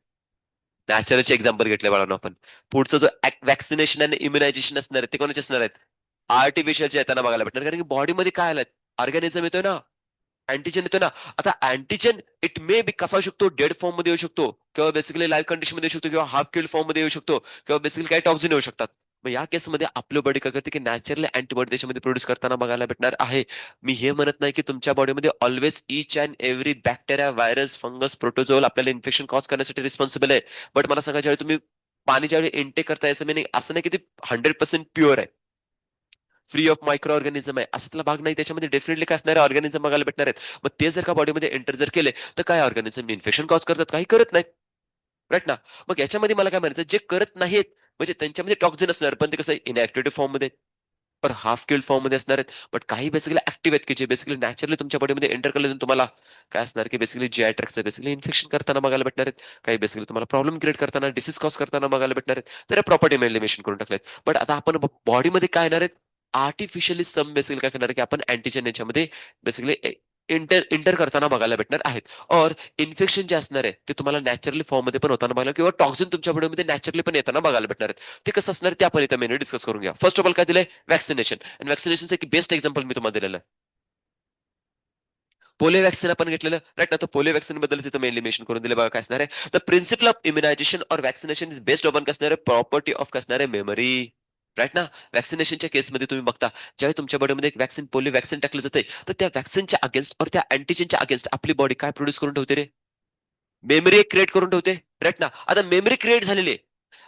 नॅचरलचे एक्झाम्पल घेतले बाळांनो आपण. पुढचं जो वॅक्सिनेशन आणि इम्युनायझेशन असणार आहे ते कोणाचे असणार आहेत आर्टिफिशियलचे येताना बघायला भेटणार कारण की बॉडीमध्ये काय आलं ऑर्गॅनिझम येतोय ना अँटीजन येतो ना. आता अँटीजन इट मे बी कसा येऊ शकतो डेड फॉर्म मध्ये येऊ शकतो किंवा बेसिकली लाईव्ह कंडिशन मध्ये येऊ शकतो किंवा हाफ किल्ड फॉर्म मध्ये येऊ शकतो किंवा बेसिकली काही टॉक्सिन येऊ शकतात. मग या केसमध्ये आपलं बॉडी काय करते की नॅचरली अँटीबॉडी त्याच्यामध्ये प्रोड्यूस करताना बघायला भेटणार आहे. मी हे म्हणत नाही की तुमच्या बॉडीमध्ये always each and every bacteria virus fungus protozoal आपल्याला इन्फेक्शन कॉज करण्यासाठी रिस्पॉन्सिबल आहे. बट मला सांगा ज्यावेळी तुम्ही पाणी ज्यावेळी इंटेक करता याचं मिनिंग असं नाही की ते 100% प्युअर आहे फ्री ऑफ मायक्रो ऑर्गॅनिझम आहे असं त्याला भाग नाही. त्याच्यामध्ये डेफिनेटली काय असणारे ऑर्गॅनिझम बघायला भेटणार आहेत. मग ते जर का बॉडीमध्ये एंटर जर केले तर काय ऑर्गॅनिझम इन्फेक्शन कॉज करतात काही करत नाहीत राईट ना. मग याच्यामध्ये मला काय म्हणायचं जे करत नाहीत म्हणजे त्यांच्यामध्ये टॉक्झिन असणार पण ते कसं इनॅक्टिव्ह फॉर्म मध्ये पण हाफ किल्ड फॉर्म मध्ये असणार आहेत. बट काही बेसिकली ऍक्टिव्ह आहेत की जे बेसिकली नॅचरली तुमच्या बॉडीमध्ये एंटर केले तुम्हाला काय असणार की बेसिकली जीआय ट्रॅक्टचं बेसिकली इन्फेक्शन करताना बघायला भेटणार आहेत. काही बेसिकली तुम्हाला प्रॉब्लेम क्रिएट करताना डिसीज कॉज करताना बघायला भेटणार आहेत. तर प्रॉपर्टी मेलिमेशन करून टाकलेत. बट आता आपण बॉडीमध्ये काय येणार आहेत आर्टिफिशियली सम बेसिकली काय करणार की आपण अँटीजन याच्यामध्ये बेसिकली इंटर करताना बघायला भेटणार आहेत. और इन्फेक्शन जे असणार आहे ते तुम्हाला नॅचरली फॉर्म मध्ये पण होताना बघायला किंवा टॉक्सिन तुमच्या बॉडीमध्ये नॅचरली पण येताना बघायला भेटणार आहेत. ते कसं असणार ते आपण इथं मेनू डिस्कस करून घ्या. फर्स्ट ऑफ ऑल काय दिलंय वॅक्सिनेशन आणि वॅक्सिनेशनचं एक बेस्ट एक्झाम्पल मी तुम्हाला दिलेलं आहे. पोलिओ वॅक्सिन आपण घेतलेलं राईट ना. तर पोलिओ वॅक्सिन बद्दल इथं मेनली मेन्शन करून दिले बघा काय असणार आहे द प्रिन्सिपल ऑफ इम्युनायझेशन और वॅक्सिनेशन इज बेस्ड ऑन कसणार आहे प्रॉपर्टी ऑफ कसणार आहे मेमरी राईट ना. वॅक्सिनेशनच्या केसमध्ये तुम्ही बघता ज्यावेळी तुमच्या बॉडीमध्ये एक वॅक्सिन पोलिओ वॅक्सिन टाकलं जाते तर त्या वॅक्सिनच्या अगेन्स्ट और त्या अँटीजनच्या अगेन्स्ट आपली बॉडी काय प्रोड्यूस करून ठेवते रे मेमरी एक क्रिएट करून ठेवते राईट ना. आता मेमरी क्रिएट झालेली आहे.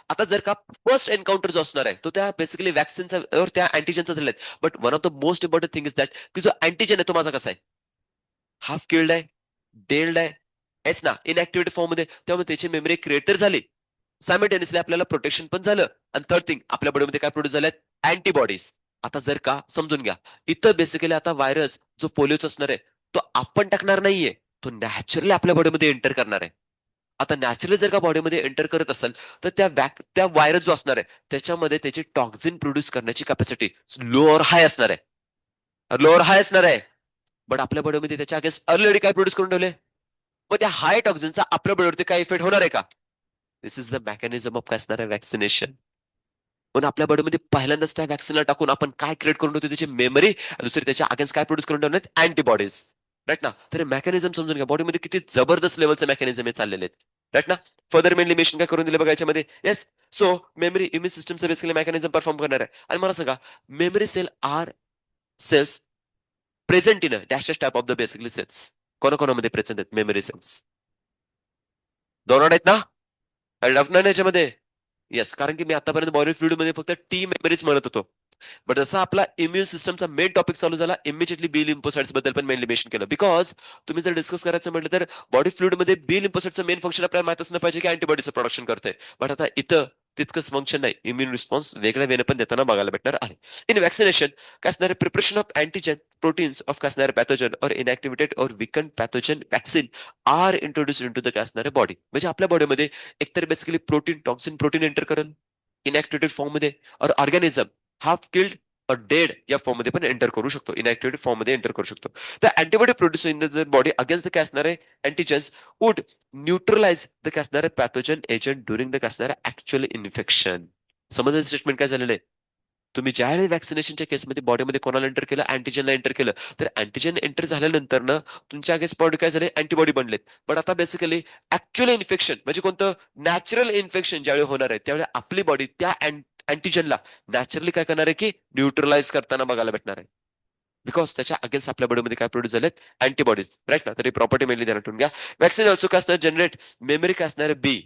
आता जर का फर्स्ट एन्काउंटर जो असणार आहे तो त्या बेसिकली वॅक्सिनचा और त्या अँटीजनचा झालेला आहे. But one of the most important thing is that की जो अँटीजन आहे तो माझा कसा आहे हाफ किल्ड आहे डेल्ड आहे एस ना इनॅक्टिव्हिटी फॉर्म मध्ये त्यामुळे त्याची मेमरी क्रिएट तर झाली सायमल्टेनियसली आपल्याला प्रोटेक्शन पण झालं आणि थर्ड थिंग आपल्या बॉडीमध्ये काय प्रोड्यूस झाल्यात अँटीबॉडीज. आता जर का समजून घ्या इथं बेसिकली आता व्हायरस जो पोलिओचा असणार आहे तो आपण टाकणार नाहीये तो नॅचरली आपल्या बॉडीमध्ये एंटर करणार आहे. आता नॅचरली जर का बॉडीमध्ये एंटर करत असेल तर त्या व्हायरस जो असणार आहे त्याच्यामध्ये त्याची टॉक्झिन प्रोड्यूस करण्याची कॅपॅसिटी लो और हाय असणार आहे लोअर हाय असणार आहे. बट आपल्या बॉडीमध्ये त्याच्या अगेन्स्ट ऑलरेडी काय प्रोड्यूस करून ठेवले. मग त्या हाय टॉक्झिनचा आपल्या बॉडीवरती काय इफेक्ट होणार आहे का? दिस इज द मेकॅनिझम ऑफ काय असणार आहे वॅक्सिनेशन. पण आपल्या बॉडीमध्ये पहिल्यांदाच त्या व्हॅक्सिनला टाकून आपण काय क्रिएट करून ठेवतो त्याची मेमरी, दुसरी त्याच्या अगेन्स्ट काय प्रोड्यूस करून ठेवणार अँटीबॉडीज. राईट ना. तर मेकॅनिझम समजून घ्या, बॉडीमध्ये किती जबरदस्त लेवलचं मेकॅनिझम हे चाललेले आहेत. राईट ना. फर्दर मेन लिमिटेशन काय करून दिले बघा याच्यामध्ये. येस. सो मेमरी इम्युन सिस्टमचं बेसिकली मेकॅनिझम परफॉर्म करणार आहे. आणि मला सांगा, memory cell are cells present in dash type of the basically cells. कोणाकोणामध्ये प्रेझेंट आहेत मेमरी सेल्स? दोन आहेत ना. डफ नाही याच्यामध्ये. येस, कारण की मी आतापर्यंत बॉडी फ्लुइड मध्ये फक्त टी मेमरीज म्हणत होतो. बट जसा आपला इम्युन सिस्टमचा मेन टॉपिक चालू झाला, इमिजिएटली बी लिम्फोसाइट्स बद्दल पण मेनली मेन्शन केलं. बिकॉज तुम्ही जर डिस्कस करायचं म्हटलं तर बॉडी फ्लुइड मध्ये बी लिम्फोसाइटचं मेन फंक्शन आपल्याला माहित असणं पाहिजे की अँटीबॉडीचं प्रोडक्शन करते. बट आता इथं तितकंच फंक्शन नाही, इम्युन रिस्पॉन्स वेगळ्या वेने पण देताना बघायला भेटणार आहे. इन वॅक्सिनेशन काय असणार, preparation of antigen proteins of काय असणार पॅथोजन और इनॅक्टिव्हेटेड और weaken pathogen vaccine are introduce into the काय असणार बॉडी. म्हणजे आपल्या बॉडीमध्ये एकतर basically protein toxin protein enter करेल इनॅक्टिव्हेटेड फॉर्म मध्ये, और ऑर्गॅनिझम हाफ किल्ड डेड या फॉर्म मध्ये पण एंटर करू शकतो, इनॅक्टिव्हेटेड फॉर्म मध्ये एंटर करू शकतो. तर antibody produce in the body against the काय असणार आहे अँटीजन्स वुड न्यूट्रलाइज द काय असणार पॅथोजन एजंट ड्युरिंग द काय असणार ऍक्च्युअल इन्फेक्शन. समजलं स्टेटमेंट काय झालेलं आहे? तुम्ही ज्यावेळी वॅक्सिनेशनच्या केसमध्ये बॉडीमध्ये कोणाला एंटर केलं, अँटीजनला एंटर केलं, तर अँटीजन एंटर झाल्यानंतर ना तुमच्या अगेन्स्ट बॉडी काय झाले अँटीबॉडी बनलेत. पण आता बेसिकली ऍक्च्युअल इन्फेक्शन म्हणजे कोणतं नॅचरल इन्फेक्शन ज्यावेळी होणार आहे त्यावेळी आपली बॉडी त्या अँटीजनला नॅचरली काय करणार आहे की न्यूट्रलाइज करताना बघायला भेटणार आहे. बिकॉज त्याच्या अगेन्स्ट आपल्या बॉडीमध्ये काय प्रोड्यूस झालेत अँटीबॉडीज. राईट ना. तरी प्रॉपर्टी मेनली ध्यानात ठेवून घ्या. वॅक्सिन ऑल्सो काय असणार जनरेट मेमरी काय असणार आहे बी.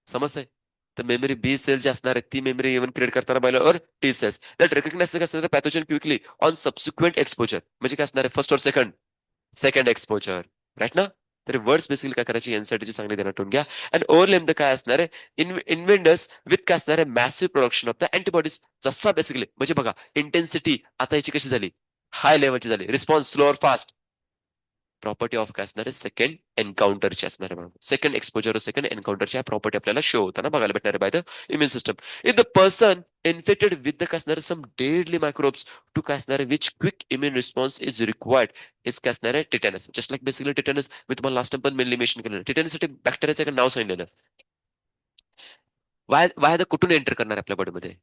समजतंय? तर मेमरी बी सेल जे असणार आहे ती मेमरी इव्हन क्रिएट करताना पाहिलं और टी सेल्स दॅट रेकग्नाइज काय असणार pathogen quickly on subsequent exposure. म्हणजे काय असणार आहे फर्स्ट और सेकंड सेकंड एक्सपोजर. राईट ना. तर वर्ड्स बेसिकली काय करायची एनसाइटीची चांगली ध्यानात ठेवून घ्या. अँड ओव्हरलेम द काय असणार आहे इन्व्हेंडर्स विथ काय असणार आहे massive production of the antibodies. जसा बेसिकली म्हणजे बघा इंटेन्सिटी आता याची कशी झाली हाय लेवलची झाली, रिस्पॉन्स स्लो और फास्ट. प्रॉपर्टी ऑफ काय असणार आहे सेकंड एन्काउंटरची असणार आहे. सेकंड एक्सपोजर सेकंड एन्काउंटरची ह्या प्रॉपर्टी आपल्याला शो होताना बघायला भेटणार आहे by the immune system. If the person infected with the काय असणार सम डेडली मायक्रोब्स टू काय असणार which quick immune response is required is काय असणार आहे tetanus. Just like basically tetanus मी तुम्हाला लास्ट टाइम पण मेनली मेन्शन केलं. टिटॅनससाठी बॅक्टेरियाचं नाव सांगितलेलं. वाय वाय कुठून एंटर करणार आपल्या बॉडीमध्ये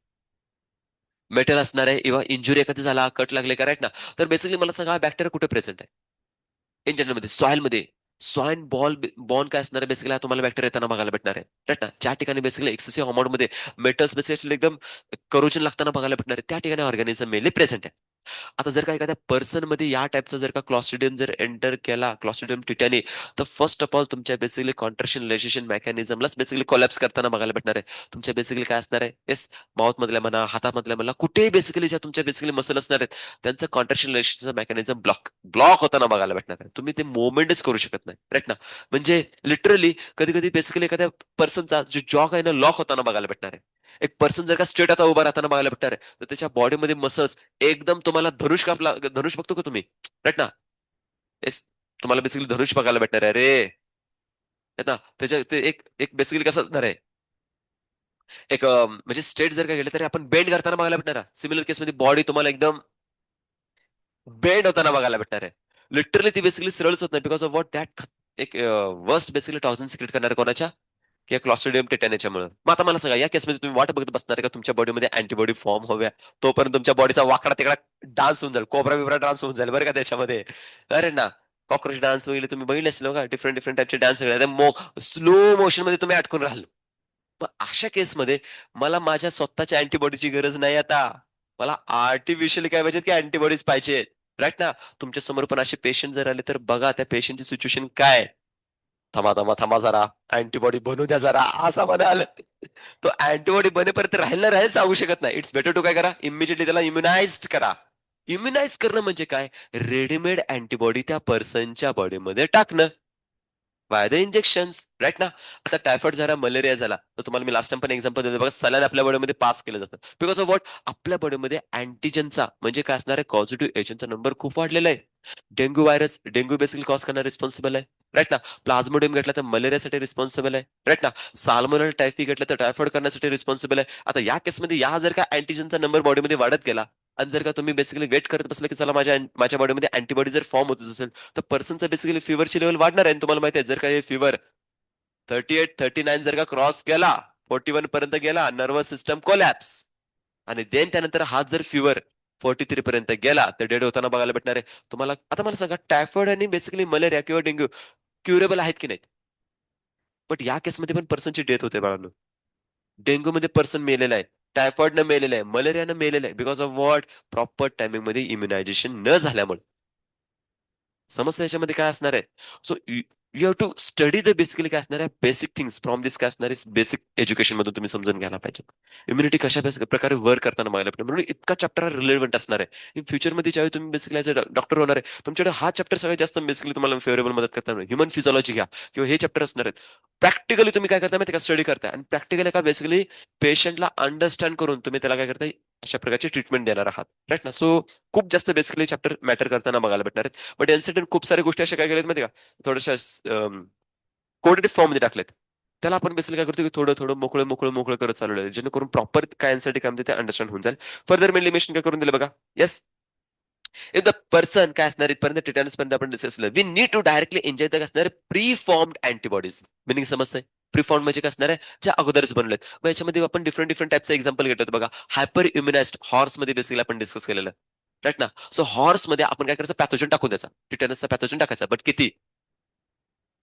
मेटल असणार आहे किंवा इंजुरी एखादी झाला कट लागले का राईट ना. तर बेसिकली मला सांगा बॅक्टेरिया कुठे प्रेझेंट आहे इन जनरलमध्ये सॉइलमध्ये. सॉइन बॉल बॉन काय असणार आहे बेसिकली तुम्हाला बॅक्टेरिया येताना बघायला भेटणार आहे. राईट ना. ज्या ठिकाणी बेसिकली एक्सेसिव्ह अमाऊंट मध्ये मेटल्स बेसिकली एकदम करोजन लागताना बघायला भेटणार आहे त्या ठिकाणी ऑर्गॅनिझम मेनली प्रेझेंट आहे. आता जर का एखाद्या पर्सन मध्ये या टाईपचा जर का क्लॉस्ट्रिडियम जर एंटर केला क्लॉस्ट्रिडियम टिटॅनी, तर फर्स्ट ऑफ ऑल तुमच्या बेसिकली कॉन्ट्रॅक्शन रिलेशन मेकॅनिझमलाच बेसिकली कोलॅप्स करताना बघायला भेटणार आहे. तुमच्या बेसिकली काय असणार आहे येस माउथ मधल्या म्हणा हातामधल्या म्हणा कुठेही बेसिकली ज्या तुमच्या बेसिकली मसल असणार आहेत त्यांचं कॉन्ट्रॅक्शन रिलेशनचं मेकॅनिझम ब्लॉक ब्लॉक होताना बघायला भेटणार आहे. तुम्ही ते मुवमेंटच करू शकत नाही. राईट ना. म्हणजे लिटरली कधी कधी बेसिकली एखाद्या पर्सनचा जो जॉक आहे ना लॉक होताना बघायला भेटणार आहे. एक पर्सन जर का स्ट्रेट आता उभा राहताना बघायला भेटणार आहे तर त्याच्या बॉडीमध्ये मसल्स एकदम तुम्हाला धनुष कापला धनुष बघतो का तुम्ही राईट ना. येस. तुम्हाला बेसिकली धनुष बघायला भेटणार आहे रे. ना त्याच्या ते एक एक बेसिकली कसं असणार आहे एक म्हणजे स्ट्रेट जर का गेले तरी आपण बेंड करताना बघायला भेटणार आहे. सिमिलर केसमध्ये बॉडी तुम्हाला एकदम बेंड होताना बघायला भेटणार आहे. लिटरली ती बेसिकली सरळच होत नाही बिकॉज ऑफ व्हॉट दॅट एक वर्स्ट बेसिकली टॉक्सिन सिक्रेट करणार कोणाच्या किंवा क्लॉस्ट्रिडियम टिटॅनियाच्यामुळे. मग आता मला सांगा या केसमध्ये तुम्ही वाट बघत बसणार आहे का तुमच्या बॉडीमध्ये अँटीबॉडी फॉर्म हव्या तोपर्यंत तुमच्या बॉडीचा वाकडा तिकडा डान्स होऊन जाईल कोबरा बिबरा डान्स होऊन जाईल बरं का त्याच्यामध्ये. अरे ना. कॉक्रोच डान्स वगैरे तुम्ही बघितले असेल का डिफरंट डिफरंट टाईपचे डान्स सगळे स्लो मोशन मध्ये तुम्ही अटकून राहाल. मग अशा केसमध्ये मला माझ्या स्वतःच्या अँटीबॉडीची गरज नाही आता. मला आर्टिफिशियल काय पाहिजे की अँटीबॉडीज पाहिजे. राईट ना. तुमच्या समोर पण असे पेशंट जर आले तर बघा त्या पेशंटची सिच्युएशन काय. थांबा थांबा थांबा जरा अँटीबॉडी बनू द्या जरा असा म्हणाल. तो अँटीबॉडी बनेपर्यंत राहील सांगू शकत नाही. इट्स बेटर टू काय करा इमिजिएटली त्याला इम्युनाइज करा. इम्युनाइज करणं म्हणजे काय रेडीमेड अँटीबॉडी त्या पर्सनच्या बॉडीमध्ये टाकणं बाय द इंजेक्शन्स. राईट ना. आता टायफॉइड झाला मलेरिया झाला तर तुम्हाला मी लास्ट टाइम पण एक्झाम्पल देतो बघा सलाईन आपल्या बॉडीमध्ये पास केलं जातं बिकॉज ऑफ व्हॉट आपल्या बॉडीमध्ये अँटीजनचा म्हणजे काय असणार आहे पॉझिटिव्ह एजंटचा नंबर खूप वाढलेला आहे. Dengue virus dengue basically cause करणार रिस्पॉन्सिबल आहे. राईट ना. प्लाझ्मोडियम घेतला तर मलेरियासाठी रिस्पॉन्सिबल आहे. राईट ना. साल्मोनेल टायफी घेतलं तर टायफॉइड करण्यासाठी रिस्पॉन्सिबल आहे. आता या केसमध्ये या जर का अँटीजनचा नंबर बॉडीमध्ये वाढत गेला आणि जर का तुम्ही बेसिकली वेट करत बसला की चला माझ्या बॉडीमध्ये अँटीबॉडी जर फॉर्म होत असेल तर पर्सनचा बेसिकली फिवरची लेवल वाढणार आहे आणि तुम्हाला माहिती आहे जर का हे फिवर 38-39 जर का क्रॉस केला 41 पर्यंत गेला नर्वस सिस्टम कोलॅप्स आणि देन त्यानंतर हा जर फिवर 43 पर्यंत गेला तर डेड होताना बघायला भेटणार आहे तुम्हाला. आता मला सांगा टायफॉइड आणि बेसिकली मलेरिया किंवा डेंग्यू क्युरेबल आहेत की नाहीत? बट या केसमध्ये पण पर्सनची डेथ होते बाळांनो. डेंग्यू मध्ये पर्सन मेलेला आहे, टायफॉइडनं मेलेलं आहे, मलेरियानं मेलेलं आहे because of what? Proper timing मध्ये इम्युनायझेशन न झाल्यामुळे. समस्या याच्यामध्ये काय असणार आहे? So you have to study the basically काय असणार आहे बेसिक थिंग्स फ्रॉम दिस काय असणार आहे बेसिक एज्युकेशन मधून तुम्ही समजून घ्यायला पाहिजे. इम्युनिटी कशा प्रकारे वर्क करताना बघायला पाहिजे म्हणून इतका चॅप्टर रिलेव्हंट असणार आहे इन फ्युचरमध्ये ज्यावेळी तुम्ही बेसिकली ॲज अ डॉक्टर होणार आहे तुमच्याकडे हा चॅप्टर सगळ्यात जास्त बेसिकली तुम्हाला फेवरेबल मदत करणार ह्युमन फिजिओलॉजी घ्या किंवा हे चॅप्टर असणार आहेत. प्रॅक्टिकली तुम्ही काय करता माहिती का स्टडी करताय आणि प्रॅक्टिकली का बेसिकली पेशंटला अंडरस्टँड करून तुम्ही त्याला काय करताय अशा प्रकारची ट्रीटमेंट देणार आहात राईट ना. सो खूप जास्त बेसिकली चॅप्टर मॅटर करताना बघायला भेटणार आहेत. बट एनसीडंट खूप साऱ्या गोष्टी अशा काय केल्यात माहिती का थोड्याशा कोडेड फॉर्म मध्ये टाकलेत. त्याला आपण बेसिकली काय करतो की थोडं थोडं मोकळं मोकळं मोकळं करत चालू आहे जेणेकरून प्रॉपर काय एनसाठी काय म्हणते ते अंडरस्टँड होऊन जाईल. फर्दर मेलिमेशन काय करून दिलं बघा. येस, इफ द पर्सन काय असणार इथपर्यंत टिटॅनस पर्यंत आपण डिस्कस केलं we need to directly enjoy the असणार प्री फॉर्म्ड अँटीबॉडीज. मिनिंग समजतंय? प्री फॉर्म म्हणजे काय असणार आहे ज्या अगोदरच बनलेत. मग याच्यामध्ये आपण डिफरंट डिफरंट टाईपचं एक्झाम्पल घेतो बघा. हायपर इम्युनाइज्ड हॉर्स मध्ये बेसिकली आपण डिस्कस केलेलं राईट ना. सो हॉर्स मध्ये आपण काय करायचं पॅथोजन टाकून द्यायचा टिटॅनसचा पॅथोजन टाकायचा बट किती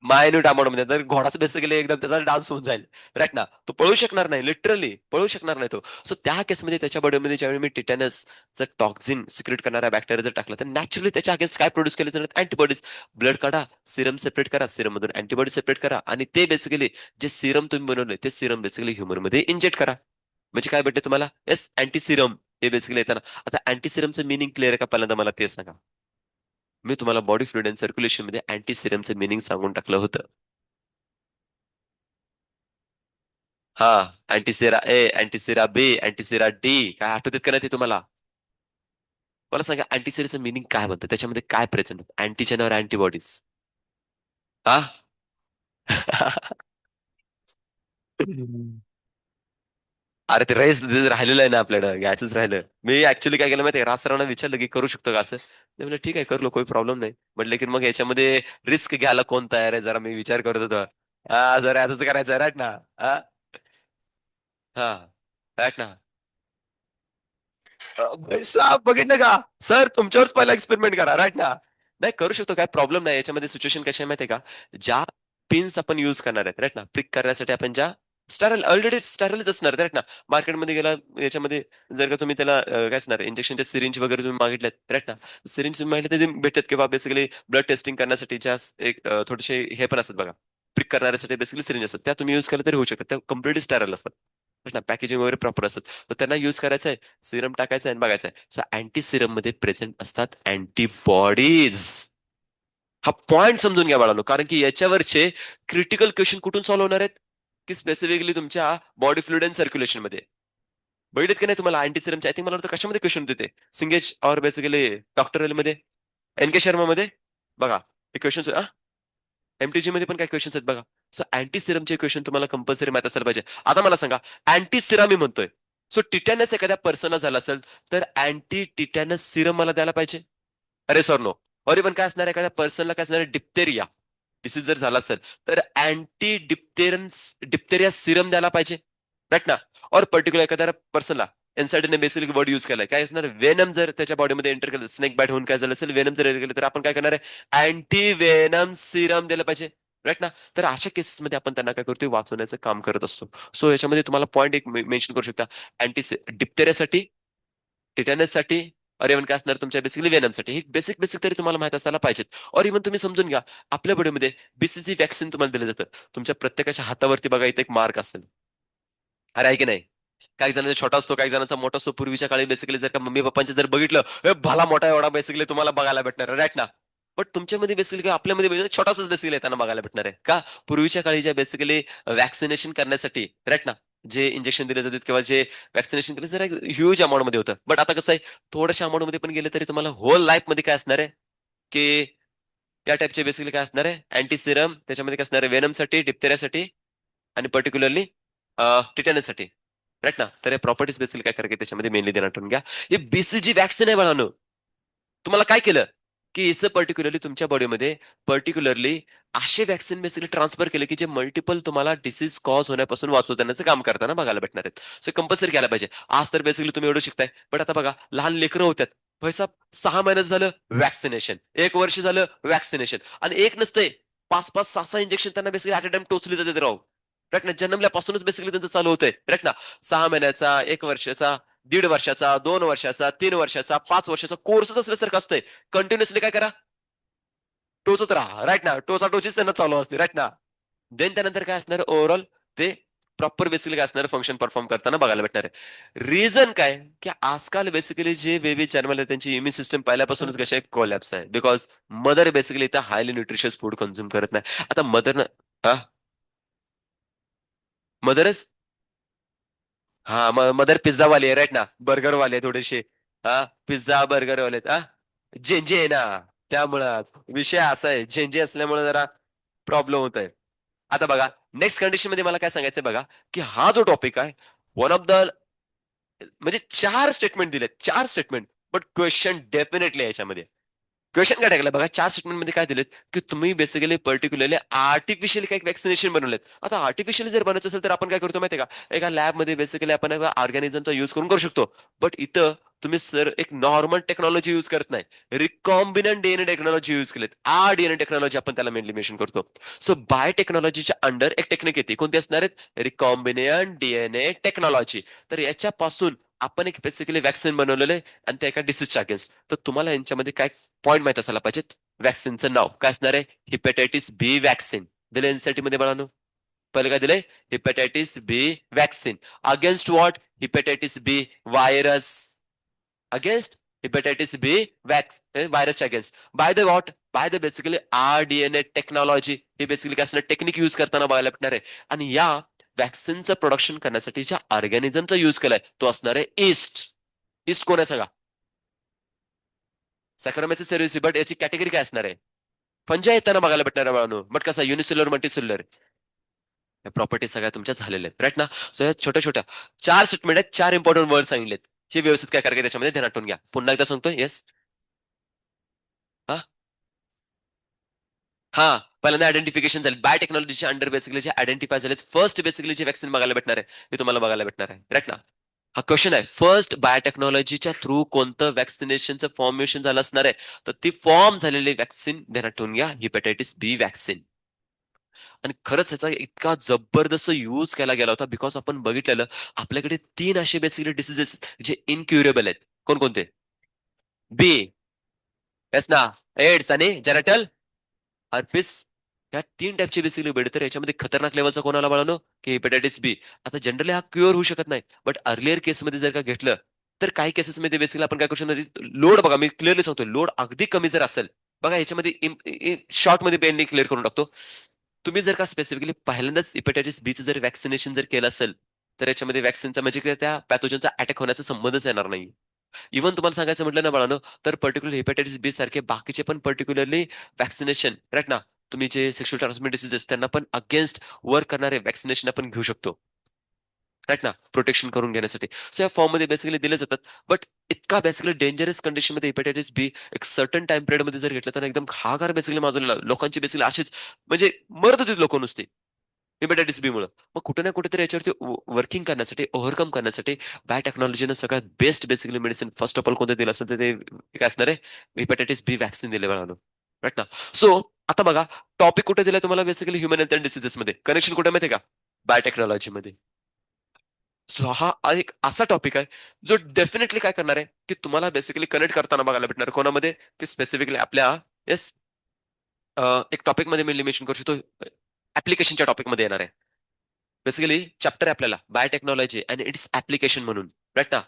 मायन्यूट अमाऊंट मध्ये तर घोडाच बेसिकली एकदम त्याचा डान्स होऊन जाईल राईट ना. तो पळू शकणार नाही लिटरली पळू शकणार नाही तो. सो त्या केसमध्ये त्याच्या बॉडीमध्ये ज्यावेळी मी टिटॅनसचं टॉक्झिन सिक्रेट करणारा बॅक्टेरिया जर टाकला तर नॅचरली त्याच्या अगेन्स्ट काय प्रोड्यूस केले जाणार अँटीबॉडीज. ब्लड काढा सिरम सेपरेट करा सिरम मधून अँटीबॉडी सेपरेट करा आणि ते बेसिकली जे सिरम तुम्ही बनवले ते सिरम बेसिकली ह्युमन मध्ये इंजेक्ट करा. म्हणजे काय भेटते तुम्हाला येस अँटी सिरम. हे बेसिकली येताना आता अँटी सिरमचं मिनिंग क्लिअर आहे का पहिल्यांदा मला ते सांगा. मी तुम्हाला बॉडी फ्लुइड अँड सर्क्युलेशन मध्ये अँटी सिरमचं मिनिंग सांगून टाकलं होतं. हा अँटीसेरा ए अँटीसेरा बी अँटीसेरा डी काय आठवतात का नाही ते तुम्हाला? मला सांगा अँटीसेराचं मिनिंग काय म्हणतं त्याच्यामध्ये काय प्रेझेंट अँटीजन और अँटीबॉडीज हा. अरे ते रेस राहिलेलं आहे ना आपल्याकडं घ्यायचंच राहिलं. मी ऍक्च्युली काय केलं माहिती राज सरांना विचारलं की करू शकतो का असं ते म्हणलं ठीक आहे करलो काही प्रॉब्लेम नाही म्हटलं की मग याच्यामध्ये रिस्क घ्यायला कोण तयार आहे जरा मी विचार करत होतो. हा जरा आताच करायचं राईट ना. हा हा राईट ना. साहेब बघितलं का सर तुमच्यावरच पहिला एक्सपेरिमेंट करा राईट ना. नाही करू शकतो काय प्रॉब्लेम नाही याच्यामध्ये सिच्युएशन कशी आहे माहितीये का ज्या पिन्स आपण युज करणार आहेत राईट ना प्रिक करण्यासाठी आपण ज्या स्टॅरल ऑलरेडी स्टॅरलच असणार राईट ना. मार्केटमध्ये गेला याच्यामध्ये जर का तुम्ही त्याला काय असणार इंजेक्शनचे सिरिंज वगैरे तुम्ही मागितलेत राईट ना सिरिंज तुम्ही मागितले ते भेटतात किंवा बेसिकली ब्लड टेस्टिंग करण्यासाठी ज्या एक थोडेसे हे पण असतात बघा प्रिक करण्यासाठी बेसिकली सिरिंज असतात त्या तुम्ही युज केल्या तरी होऊ शकतात त्या कम्प्लिटली स्टॅरल असतात ना पॅकेजिंग वगैरे प्रॉपर असतात. तर त्यांना युज करायचं आहे सिरम टाकायचं आहे आणि बघायचं आहे सो अँटी सिरम मध्ये प्रेझेंट असतात अँटीबॉडीज. हा पॉइंट समजून घ्या बाळांनो कारण की याच्यावरचे क्रिटिकल क्वेश्चन कुठून सॉल्व्ह होणार आहेत की स्पेसिफिकली तुमच्या बॉडी फ्लुइड अँड सर्क्युलेशन मध्ये. बघितलं की नाही तुम्हाला अँटी सिरमच्या आय थिंक मला वाटतं कशामध्ये क्वेश्चन होते ते सिंगेज और बेसिकली डॉक्टर मध्ये एन के शर्मा मध्ये बघा हे क्वेश्चन एमटीजी मध्ये पण काही क्वेश्चन आहेत बघा. सो अँटी सिरमचे क्वेश्चन तुम्हाला कंपल्सरी माहित असायला पाहिजे. आता मला सांगा अँटी सिरम मी म्हणतोय सो टिटॅनस एखाद्या पर्सनला झाला असेल तर अँटी टिटॅनस सिरम मला द्यायला पाहिजे. अरे सर नो. और इव्हन काय असणार एखाद्या पर्सनला काय असणार डिप्तेरिया डिसीज जर झाला असेल तर अँटी डिप्तेरिया सिरम द्यायला पाहिजे राईट ना. और पर्टिक्युलर एखाद्या पर्सनला एनसायडीने बेसिक वर्ड युज केलाय काय असणार वेनम जर त्याच्या बॉडीमध्ये एंटर केलं स्नेक बॅट होऊन काय झालं असेल वेनम जर एंटर केलं तर आपण काय करणार आहे अँटी वेनम सिरम दिलं पाहिजे राईट ना. तर अशा केसेसमध्ये आपण त्यांना काय करतोय वाचवण्याचं काम करत असतो. सो याच्यामध्ये तुम्हाला पॉईंट एक मेन्शन करू शकता अँटी डिप्टेरियासाठी टिटॅनससाठी और इव्हन काय असणार तुमच्या बेसिकली वेनमसाठी हे बेसिक बेसिक तरी तुम्हाला माहित असायला पाहिजेत. और इव्हन तुम्ही समजून घ्या आपल्या बॉडीमध्ये बीसीजी वॅक्सिन तुम्हाला दिलं जातं तुमच्या प्रत्येकाच्या हातावरती बघा इथे एक मार्क असेल. अरे आहे की नाही काही जणांचा छोटा असतो काही जणांचा मोठा असतो पूर्वीच्या काळी बेसिकली जर का मम्मी पप्पांचे जर बघितलं भला मोठा एवढा बेसिकली तुम्हाला बघायला भेटणार राईट ना. बट तुमच्यामध्ये बेसिकली आपल्यामध्ये छोटासाच बेसिकली येताना बघायला भेटणार आहे का पूर्वीच्या काळी ज्या बेसिकली वॅक्सिनेशन करण्यासाठी राईट ना जे इंजेक्शन दिले जातात किंवा जे वॅक्सिनेशन केलं जरा ह्यूज अमाऊंट मध्ये होतं. बट आता कसं आहे थोड्याशा अमाऊंट मध्ये पण गेलं तरी तुम्हाला होल लाईफ मध्ये काय असणार आहे की या टाईपचे बेसिकली काय असणार आहे अँटी सिरम त्याच्यामध्ये काय असणार आहे वेनमसाठी डिप्थेरियासाठी आणि पर्टिक्युलरली टिटॅनससाठी राईट ना. तर प्रॉपर्टीज बेसिकली काय करायचं त्याच्यामध्ये मेनली देणार ठेवून घ्या. हे बीसीजी वॅक्सिन आहे बाळांनो. तुम्हाला काय केलं की इसं पर्टिक्युलरली तुमच्या बॉडीमध्ये पर्टिक्युलरली असे वॅक्सिन बेसिकली ट्रान्सफर केले की जे मल्टिपल तुम्हाला डिसीज कॉज होण्यापासून वाचवण्याचं काम करताना बघायला भेटणार आहेत. सो कंपल्सरी केला पाहिजे. आज तर बेसिकली तुम्ही एवढं शिकताय, बट आता बघा लहान लेकरं होत्यात. पैसा 6 महिन्यात झालं वॅक्सिनेशन, 1 वर्ष झालं वॅक्सिनेशन, आणि एक नसतंय 5-5, 6-6 इंजेक्शन त्यांना बेसिकली ऍट अ टाइम टोचली जाते राव. राईट ना. जन्मल्यापासूनच बेसिकली त्यांचं चालू होतंय. राईट ना. 6 महिन्याचा, 1 वर्षाचा, 1.5 वर्षाचा, 2 वर्षाचा, 3 वर्षाचा, 5 वर्षाचा कोर्सच असल्यासारखं असतंय. कंटिन्युअसली काय करा, टोचत राहा. राईट ना. टोचाटोचीच त्यांना चालू असते. राईट ना. देन त्यानंतर काय असणार ओव्हरऑल ते प्रॉपर बेसिकली काय असणार फंक्शन परफॉर्म करताना बघायला भेटणार आहे. रिझन काय की आजकाल बेसिकली जे बेबी जन्मले त्यांची इम्युन सिस्टम पहिल्यापासूनच कशी आहे कोलॅप्स आहे, बिकॉज मदर बेसिकली इथं हायली न्यूट्रिशियस फूड कन्झ्युम करत नाही. आता मदर हा मदरच हा मदर पिझ्झा वाली आहे. राईट ना. बर्गर वाले थोडेसे. हा पिझ्झा बर्गर वाले हा झेंजे आहे ना. त्यामुळं विषय असा आहे, झेंजे असल्यामुळे जरा प्रॉब्लेम होत आहे. आता बघा नेक्स्ट कंडिशन मध्ये मला काय सांगायचंय बघा, की हा जो टॉपिक आहे वन ऑफ द म्हणजे 4 स्टेटमेंट दिलेत, 4 स्टेटमेंट, बट क्वेश्चन डेफिनेटली याच्यामध्ये. क्वेश्चन काय टाकलं बघा 4 स्टेटमेंट मध्ये काय दिलेत, की तुम्ही बेसिकली पर्टिक्युलरली आर्टिफिशियल काही वॅक्सिनेशन बनवलेत. आता आर्टिफिशियल जर बनवायचं असेल तर आपण काय करतो माहितीये का, एका लॅब मध्ये बेसिकली आपण एका ऑर्गॅनिझमचा युज करून करू शकतो. बट इथं तुम्ही सर एक नॉर्मल टेक्नॉलॉजी युज करत नाही, रिकॉम्बिनंट डीएनए टेक्नॉलॉजी युज केलेत. डीएनए टेक्नॉलॉजी आपण त्याला मेनली मेन्शन करतो. सो बायोटेक्नॉलॉजीच्या अंडर एक टेक्निक येते, कोणती असणार आहेत, रिकॉम्बिनंट डीएनए टेक्नॉलॉजी. तर याच्यापासून आपण एक बेसिकली वॅक्सिन बनवलेलं आहे, आणि त्या एका डिसीजच्या अगेन्स्ट. तर तुम्हाला यांच्यामध्ये काय पॉईंट माहित असायला पाहिजेत. वॅक्सिनचं नाव काय असणार आहे, हिपॅटायटिस बी वॅक्सिन. दिले एनसीईआरटी मध्ये बाळांनो. पहिले काय दिलंय, hepatitis B vaccine. Against what, hepatitis B virus. Against hepatitis B व्हायरसच्या against by the what, by the basically DNA technology. हे बेसिकली काय असणार टेक्निक युज करताना बघायला भेटणार आहे. आणि या वॅक्सिनचं प्रोडक्शन करण्यासाठी ज्या ऑर्गॅनिझमचा युज केलाय तो असणार आहे ईस्ट. ईस्ट कोण आहे सगळा, सॅक्रमेसिस सेरेसी. बट याची कॅटेगरी काय असणार आहे, फंजा येताना बघायला भेटणार आहे बाळांनो. बट कसा युनिसेल्युलर मल्टीसेल्युलर. या प्रॉपर्टी सगळ्या तुमच्या झालेल्या आहेत. राईट ना. सो या छोट्या छोट्या 4 स्टेटमेंट आहेत, 4 इम्पॉर्टंट वर्ड सांगितलेत. हे व्यवस्थित काय करायचं त्याच्यामध्ये ध्यानात ठेवून घ्या. पुन्हा एकदा सांगतोय. येस. हा हा पहिल्यांदा आयडेंटिफिकेशन झाले बायोटेक्नॉलॉजीच्या अंडर बेसिकली जे आयडेंटिफाय झालेत. फर्स्ट बेसिकली जे वॅक्सिन बघायला भेटणार आहे हे तुम्हाला बघायला भेटणार आहे. राईट ना. हा क्वेश्चन आहे, फर्स्ट बायोटेक्नॉलॉजीच्या थ्रू कोणतं वॅक्सिनेशनचं फॉर्मेशन झालं असणार आहे, तर ती फॉर्म झालेली वॅक्सिन ध्यानात ठेवून घ्या, हिपॅटायटिस बी वॅक्सिन. आणि खरंच याचा इतका जबरदस्त यूज केला गेला होता, बिकॉज आपण बघितलेलं आपल्याकडे 3 असे बेसिकली डिसीजेस जे इनक्युरेबल आहेत. कोणकोणते, बी, एस ना, एड्स आणि जेनेटल हर्पिस. या 3 टाईपचे बेसिकली बेड. तर याच्यामध्ये खतरनाक लेवलचा कोणाला बाळानो, की हेपॅटायटिस बी. आता जनरली हा क्युअर होऊ शकत नाही, बट अर्लियर केसमध्ये जर का घेतलं तर काही केसेसमध्ये बेसिकली आपण काय करू शकतो, लोड बघा मी क्लिअरली सांगतो, लोड अगदी कमी जर असेल बघा याच्यामध्ये शॉर्ट मध्ये पेननी क्लिअर करून टाकतो. तुम्ही जर का स्पेसिफिकली पहिल्यांदाच हिपॅटायटिस बीचं जर वॅक्सिनेशन जर केलं असेल तर याच्यामध्ये वॅक्सिनचा म्हणजे त्या पॅथोजनचा अटॅक होण्याचा संबंधच येणार नाही. इव्हन तुम्हाला सांगायचं म्हटलं ना बाळानो, तर पर्टिक्युलर हेपॅटायटिस बी सारखे बाकीचे पण पर्टिक्युलरली वॅक्सिनेशन राईट ना, तुम्ही जे सेक्शुअल ट्रान्समिट डिसीजेस त्यांना पण अगेन्स्ट वर्क करणारे वॅक्सिनेशन आपण घेऊ शकतो. राईट ना, प्रोटेक्शन करून घेण्यासाठी. सो या फॉर्म मध्ये बेसिकली दिले जातात. बट इतका बेसिकली डेंजरस कंडिशन मध्ये हेपॅटायटिस बी एक सर्टन टाइम पिरियड मध्ये जर घेतलं तर एकदम हाहाकार बेसिकली माजवलेला लोकांची बेसिकली अशीच म्हणजे मरत होती लोक नुसती हेपॅटायटिस बी मुळे. मग कुठे ना कुठेतरी याच्यावरती वर्किंग करण्यासाठी ओव्हरकम करण्यासाठी बायोटेक्नॉलॉजीनं सगळ्यात best basically medicine first of all कोणतं दिलं असेल तर ते काय असणार आहे, हेपॅटायटिस बी वॅक्सिन दिले बाळानो. राईट ना. सो आता बघा टॉपिक कुठे दिलाय तुम्हाला basically human health and diseases मध्ये, कनेक्शन कुठे माहिती आहे का, बायोटेक्नॉलॉजी मध्ये. सो हा एक असा टॉपिक आहे जो डेफिनेटली काय करणार आहे, की तुम्हाला बेसिकली कनेक्ट करताना बघायला भेटणार आहे. कोणामध्ये, की स्पेसिफिकली आपल्या येस एक टॉपिक मध्ये मी मेन्शन करू शकतो, ऍप्लिकेशनच्या टॉपिक मध्ये येणार आहे. बेसिकली चॅप्टर आहे आपल्याला बायोटेक्नॉलॉजी अँड इट्स ऍप्लिकेशन म्हणून. राईट ना.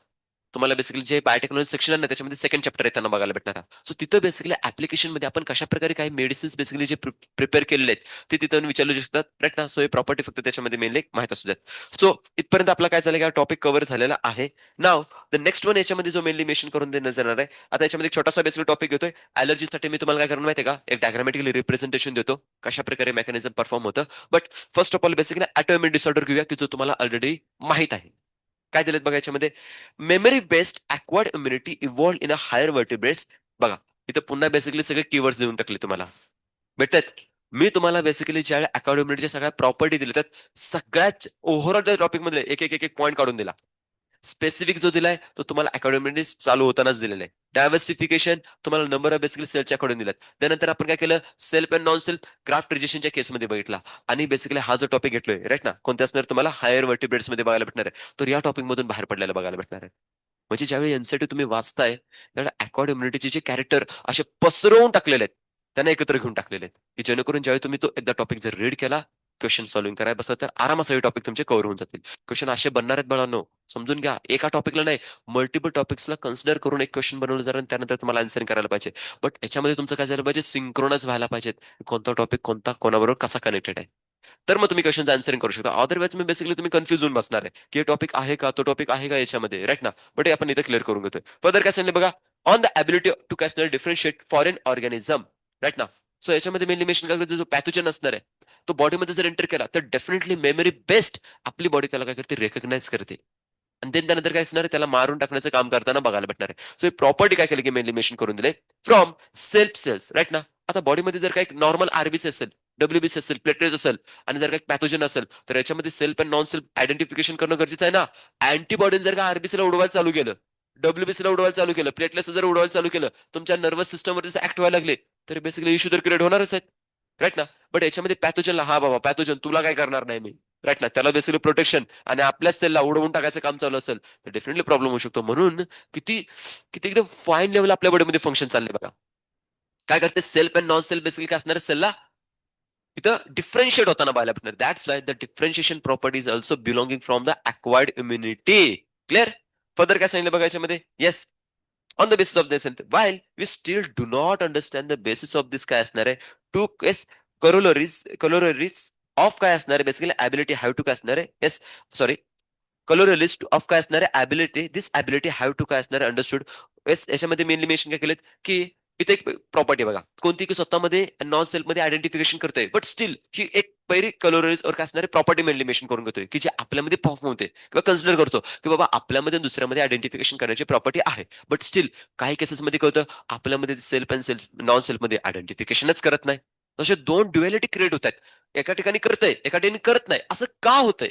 तुम्हाला बेसिकली जे बायोटेक्नॉलॉजी सेक्शन आहे ना त्याच्यामध्ये सेकंड चॅप्टर आहे त्यांना बघायला भेटणार आहे. सो तिथं बेसिकली ऍप्लिकेशन मध्ये आपण कशा प्रकारे काही मेडिसिन्स बेसिकली जे प्रिपेअर केलेले आहेत ते तिथं विचारले शकतात. राईट ना. सो हे प्रॉपर्टी फक्त त्याच्यामध्ये मेनली माहित असू द्यात. सो इथपर्यंत आपला काय झालं, की टॉपिक कव्हर झालेला आहे. नाव द नेक्स्ट वन याच्यामध्ये जो मेनली मेन्शन करून देण्यात जाणार आहे. आता याच्यामध्ये एक छोटासा बेसिकली टॉपिक घेतोय. अलर्जीसाठी मी तुम्हाला काय करून माहिती आहे का, एक डायग्रामॅटिकली रिप्रेझेंटेशन देतो कशा प्रकारे मेकॅनिझम परफॉर्म होतं. But first of all basically autoimmune disorder घेऊया, की जो तुम्हाला ऑलरेडी माहित आहे. काय दिलेत बघा याच्यामध्ये, memory based acquired immunity evolve in a higher vertebrates. बघा इथं पुन्हा बेसिकली सगळे कीवर्ड्स देऊन टाकले तुम्हाला, भेटतात. मी तुम्हाला बेसिकली ज्या अकॉर्ड इम्युनिटीच्या सगळ्या प्रॉपर्टी दिल्या त्यात सगळ्याच ओव्हरऑल त्या टॉपिक मधले एक एक एक एक पॉईंट काढून दिला. स्पेसिफिक जो दिलाय तो तुम्हाला अकॅडमी चालू होतानाच दिलेला आहे. डायव्हर्सिफिकेशन तुम्हाला नंबर ऑफ बेसिकली सेलच्या कडून दिलात. त्यानंतर आपण काय केलं, self and non self graft रिजेक्शनच्या केसमध्ये बघितला. आणि बेसिकली हा जो टॉपिक घेतलोय राईट ना, कोणते असणार तुम्हाला हायर वर्टिब्रेट्स मध्ये बघायला भेटणार आहे, तर या टॉपिक मधून बाहेर पडलेला बघायला भेटणार आहे. म्हणजे ज्यावेळी एनसीटी तुम्ही वाचताय त्यावेळी अकॉर्ड इम्युनिटीचे जे कॅरेक्टर असे पसरवून टाकलेले आहेत, त्यांना एकत्र घेऊन टाकलेले आहेत, की जेणेकरून ज्यावेळी तुम्ही तो एकदा टॉपिक जर रीड केला, क्वेश्चन सॉल्व्हिंग करायला बसला तर आरामात सगळे टॉपिक तुमचे कव्हर होऊन जातील. क्वेश्चन असे बनणार आहेत बाळांनो, समजून घ्या. एका टॉपिकला नाही, मल्टिपल टॉपिक्सला कन्सिडर करून एक क्वेश्चन बनवलं जाणार आणि त्यानंतर तुम्हाला आन्सर करायला पाहिजे. बट याच्यामध्ये तुमचं काय झालं पाहिजे, सिंक्रोनाइज व्हायला पाहिजेत. कोणता टॉपिक कोणता कोणाबरोबर कसा कनेक्टेड आहे, तर मग तुम्ही क्वेश्चन आन्सरिंग करू शकता. अदरवाईज तुम्ही बेसिकली तुम्ही कन्फ्युज होऊन बसणार आहे, की हे टॉपिक आहे का, तो टॉपिक आहे का याच्यामध्ये, राईट ना. बट हे आपण इथे क्लिअर करून घेतोय. फर्दर काय सांगितलं बघा, ऑन द ॲबिलिटी टू कॅस्टनर डिफरन्शिएट फॉरेन ऑर्गॅनिझम, राईट ना. सो याच्यामध्ये मेनली मेन्शन करायचं, जो पॅथोजन असणार आहे तो बॉडीमध्ये जर एंटर केला तर डेफिनेटली मेमरी बेस्ट आपली बॉडी त्याला काय करते, रेकग्नाइज करते. आणि देन त्यानंतर काय असणार आहे, त्याला मारून टाकण्याचं काम करताना बघायला भेटणार आहे. सो प्रॉपर्टी काय केली की मेनली मेन्शन करून दिले, फ्रॉम सेल्फ सेल्स, राईट ना. आता बॉडीमध्ये जर काही नॉर्मल आरबीसी असेल, डब्ल्यूबीसी असेल, प्लेटलेट असेल आणि जर काही पॅथोजन असेल, तर याच्यामध्ये self and non self identification करणं गरजेचं आहे ना. अँटीबॉडी जर का आरबीसीला उडवायला चालू केलं, डब्ल्यूबीसीला उडवायला चालू केलं, प्लेटलेट्स जर उडवायला चालू केलं, तुमच्या नर्वस सिस्टमवरती ऍक्ट व्हायला लागले, तर बेसिकली इश्यू तर क्रिएट होणारच आहेत, राईट ना. बट याच्यामध्ये पॅथोजनला, हा बाबा पॅथोजन तुला काय करणार नाही मी, राईट ना, त्याला बेसिकली प्रोटेक्शन आणि आपल्याच सेलला उडवून टाकायचं काम चालू असेल तर डेफिनेटली प्रॉब्लेम होऊ शकतो. म्हणून किती किती एकदम फाईन लेवल आपल्या बॉडीमध्ये फंक्शन चालले बघा. काय करते, self and non self basically काय असणार सेलला इथं डिफरन्शिएट होताना पाहायला भेटणार. That's why the differentiation property is also belonging from the acquired immunity. Clear. Further काय सांगितलं बघा याच्यामध्ये, yes, on the basis of this while we still do not understand the basis of this काय असणार आहे, टू केस कलोररीज ऑफ काय असणार आहे, बेसिकली ॲबिलिटी हॅव टू काय असणार आहे, येस सॉरी, कलोरलिस्ट ऑफ काय असणार आहे, ability, this ability have to काय असणार आहे, अंडरस्टूड. येस, याच्यामध्ये मेनली मेन्शन काय केलेत की इथे एक प्रॉपर्टी बघा कोणती, की स्वतःमध्ये नॉन सेल्फ मध्ये आयडेंटिफिकेशन करते, बट स्टील ही एक पहिली कलोररीज और काय असणारे प्रॉपर्टी मेनली मेन्शन करून घेतोय, की जे आपल्यामध्ये परफॉर्म होते किंवा कन्सिडर करतो की बाबा आपल्यामध्ये दुसऱ्यामध्ये आयडेंटिफिकेशन करण्याची प्रॉपर्टी आहे. बट स्टील काही केसेसमध्ये काय होतं, आपल्यामध्ये self and self non self मध्ये आयडेंटिफिकेशनच करत नाही. तसे दोन ड्युएलिटी क्रिएट होत आहेत, एका ठिकाणी करतंय एका ठिकाणी करत नाही. असं का होतंय,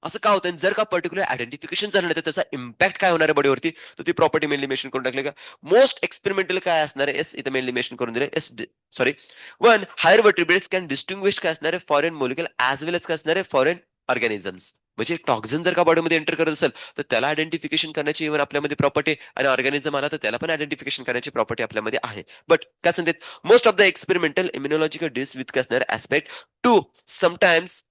असं का होतं, जर का पर्टिक्युलर आयडेंटिफिकेशन झालं नाही तर त्याचा इम्पॅक्ट काय होणार आहे बॉडीवरती, तर ती प्रॉपर्टी मेनली मेन्शन करून टाकले का. मोस्ट एक्सपेरिमेंटल काय असणार आहे, एस इथं मेनली मेन्शन करून दिले, as sorry, one higher vertebrates can distinguish काय असणार आहे, foreign molecule as well as काय असणार आहे, फॉरेन ऑर्गॅनिझम्स. म्हणजे टॉक्झन जर का बॉडीमध्ये एंटर करत असेल तर त्याला आयडेंटिफिकेशन करण्याची इव्हन आपल्यामध्ये प्रॉपर्टी, आणि ऑर्गॅनिझम आला तर त्याला पण आयडेंटिफिकेशन करण्याची प्रॉपर्टी आपल्यामध्ये आहे. बट काय सांगतात, most of the experimental immunological this with काय असणार aspect to sometimes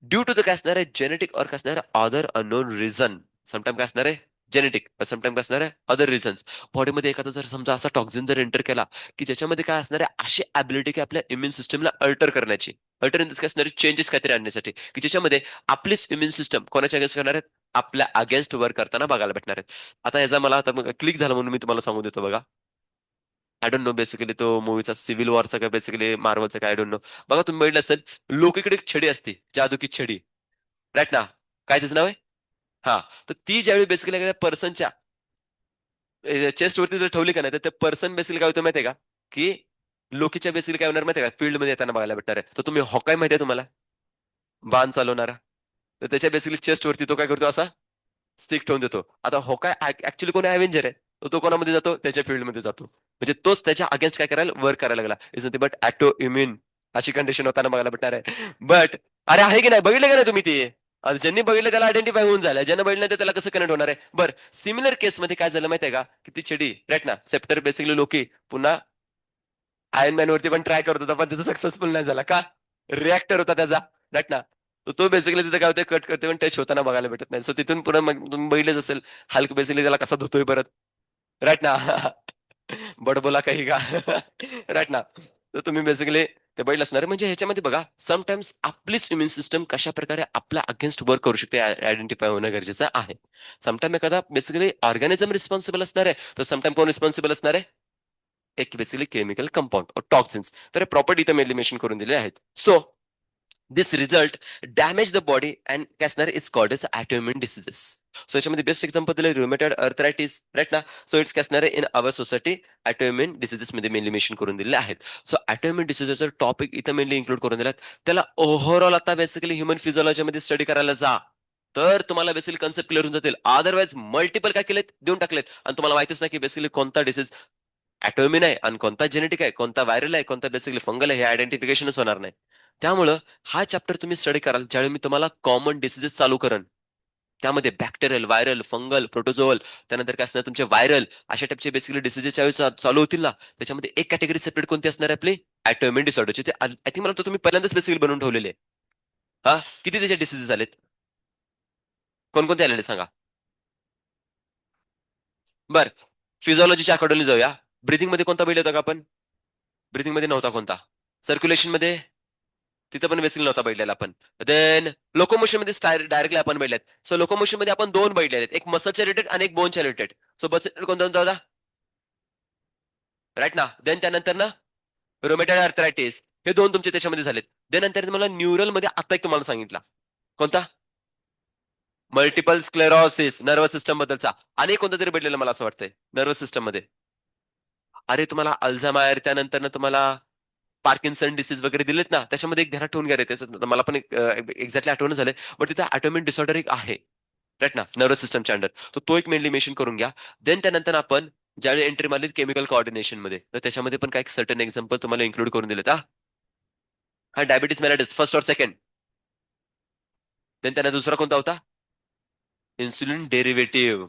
due to the काय असणार आहे, जेनेटिक और काय असणार आहे, अदर अननोन रिझन. समटाइम काय असणार आहे, जेनेटिक, समटाइम काय असणार आहे, अदर रिझन्स. बॉडीमध्ये एखादा जर समजा असा टॉक्झिन जर एंटर केला की ज्याच्यामध्ये काय असणार आहे, अशी ऍबिलिटी की आपल्या इम्युन सिस्टमला अल्टर करण्याची, अल्टर इन दिस काय असणार, चेंजेस काहीतरी आणण्यासाठी, की ज्याच्यामध्ये आपलीच इम्युन सिस्टम कोणाच्या अगेन्स्ट करणार आहेत, आपल्या अगेन्स्ट वर्क करताना बघायला भेटणार आहेत. आता याचा मला आता क्लिक झाला म्हणून मी तुम्हाला सांगू देतो बघा. आय डोंट नो बेसिकली तो मूवीचा सिव्हिल वॉरचा काय बेसिकली मार्वलचा काय आय डोंट नो. बघा तुम्ही बघितलं असेल, लोकीकडे एक छडी असते, जादू की छडी, राईट ना. काय त्याचं नाव आहे, हा. तर ती ज्यावेळी बेसिकली पर्सनच्या चेस्ट वरती जर ठेवली का नाही तर ते पर्सन बेसिकली काय होतं माहितीये का, की लोकीच्या बेसिकली काय होणार माहितीये का, फील्ड मध्ये येताना बघायला भेटणार आहे. तर तुम्ही हॉकाय माहितीये तुम्हाला, बाण चालवणारा, तर त्याच्या बेसिकली चेस्ट वरती तो काय करतो, असा स्टिक ठेवून देतो. आता हॉकाय ऍक्च्युली कोणी अव्हेंजर आहे, तर तो कोणामध्ये जातो, त्याच्या फील्डमध्ये जातो. म्हणजे तोच त्याच्या अगेन्स्ट काय करायला वर्क करायला लागला. इज नथिंग बट ऍक्टो इम्युन, अशी कंडिशन होताना बघायला भेटणार आहे. बट अरे आहे की नाही, बघितलं का नाही तुम्ही ते, आता ज्यांनी बघितलं त्याला आयडेंटिफाय होऊन झालं, ज्यांना बघितलं तर त्याला कसं कनेक्ट होणार आहे. बरं, सिमिलर केसमध्ये काय झालं माहितीये का, की ती छडी राईट ना, सेप्टर बेसिकली लोकी पुन्हा आयर्न मॅन वरती पण ट्राय करत होता, पण त्याचा सक्सेसफुल नाही झाला का, रिॲक्टर होता त्याचा, राईट ना. तो बेसिकली तिथे काय होते, कट करते पण टच होताना बघायला भेटत नाही. सो तिथून पुढे मग तुम्ही बघितलंच असेल, हल्क बेसिकली त्याला कसा धुतोय परत, राईट ना. बडबोला काही का, राईट ना. तर तुम्ही बेसिकली ते बघितलं असणार. म्हणजे ह्याच्यामध्ये बघा, समटाइम्स आपलीच इम्युन सिस्टम कशा प्रकारे आपल्या अगेन्स्ट वर्क करू शकते, आयडेंटिफाय होणं गरजेचं आहे. समटाइम एखादा बेसिकली ऑर्गॅनिझम रिस्पॉन्सिबल असणार आहे, तर समटाइम कोण रिस्पॉन्सिबल असणार आहे, एक बेसिकली केमिकल कंपाऊंड टॉक्सिन्स. तर प्रॉपर्टी इथं मेन्शन करून दिले आहेत. So this result damage the body and काय असणार it's called S autoimmune diseases. So याच्यामध्ये बेस्ट एक्झाम्पल दिलं रुमेटॉइड अर्थरायटिस, राईट ना. सो इट्स काय असणार आहे in our society autoimmune diseases मध्ये मेनली मेन्शन करून दिलेले आहेत. सो ऑटोइम्युन डिसीजेसचा टॉपिक इथं मेनली इन्क्लूड करून दिलात. त्याला ओव्हरऑल आता बेसिकली ह्युमन फिजिओलॉजीमध्ये स्टडी करायला जा, तर तुम्हाला बेसिकली कन्सेप्ट क्लिअर होऊन जातील. अदरवाईज मल्टिपल काय केलेत देऊन टाकलेत आणि तुम्हाला माहितीच नाही की बेसिकली कोणता डिसीज ऍटोमिन आहे आणि कोणता जेनेटिक आहे, कोणता व्हायरल आहे, कोणता बेसिकली फंगल आहे, हे आयडेंटिफिकेशनच होणार नाही. त्यामुळं हा चॅप्टर तुम्ही स्टडी कराल ज्यावेळी मी तुम्हाला कॉमन डिसीजेस चालू करेन. त्यामध्ये बॅक्टेरियल, व्हायरल, फंगल, प्रोटोझोअल, त्यानंतर काय असणार तुमचे व्हायरल अशा टाईपचे बेसिकली डिसीजेस ज्यावेळी चालू होतील ना, त्याच्यामध्ये एक कॅटेगरी सेपरेट कोणती असणार आहे आपली ऍटोमिन डिसऑर्डरची. ते आय थिंक मला वाटतं तुम्ही पहिल्यांदाच बेसिकली बनवून ठेवलेले आहे. हा, किती त्याचे डिसीजेस आलेत, कोणकोणते आलेले सांगा. बर, फिजिओलॉजीच्या अकॉर्डिंगली जाऊया. ब्रिथिंग मध्ये कोणता बैल होता का आपण? ब्रिथिंग मध्ये नव्हता कोणता. सर्क्युलेशन मध्ये तिथं पण बेसिकली नव्हता बैठलेला आपण. देन लोकोमोशन मध्ये डायरेक्टली आपण बैठलेत. सो लोकोमोशन मध्ये आपण दोन बैठले आहेत, एक मसलच्या रिलेटेड आणि एक बोनच्या रिलेटेड. सो बस कोणता कोणता होता, राईट ना. देन त्यानंतर ना रोमेटॉइड आर्थरायटिस, हे दोन तुमचे त्याच्यामध्ये झालेत. देन नंतर मला न्यूरल मध्ये आता एक तुम्हाला सांगितला कोणता, मल्टिपल स्क्लेरोसिस, नर्वस सिस्टम बद्दलचा. आणि कोणता तरी भेटलेला मला असं वाटतंय नर्वस सिस्टम मध्ये. अरे तुम्हाला अल्झामायर, त्यानंतर ना तुम्हाला पार्किन्सन डिसीज वगैरे दिलेत ना, त्याच्यामध्ये एक ध्यानात ठेवून घ्या रे. त्याचं मला पण एक्झॅक्टली आठवण झालंय, बट तिथे ऑटोमिक डिसऑर्डर एक आहे, राईट ना, नर्वस सिस्टमच्या अंडर. तर तो एक मेनली मेन्शन करून घ्या. देन त्यानंतर आपण ज्यावेळी एंट्री मारली केमिकल कोऑर्डिनेशन मध्ये, तर त्याच्यामध्ये पण काही सर्टन एक्झाम्पल तुम्हाला इन्क्लूड करून दिलेत. हा डायबिटीस मेलाइटिस फर्स्ट और सेकंड. देन त्यांना दुसरा कोणता होता, इन्सुलिन डेरिव्हेटिव्ह.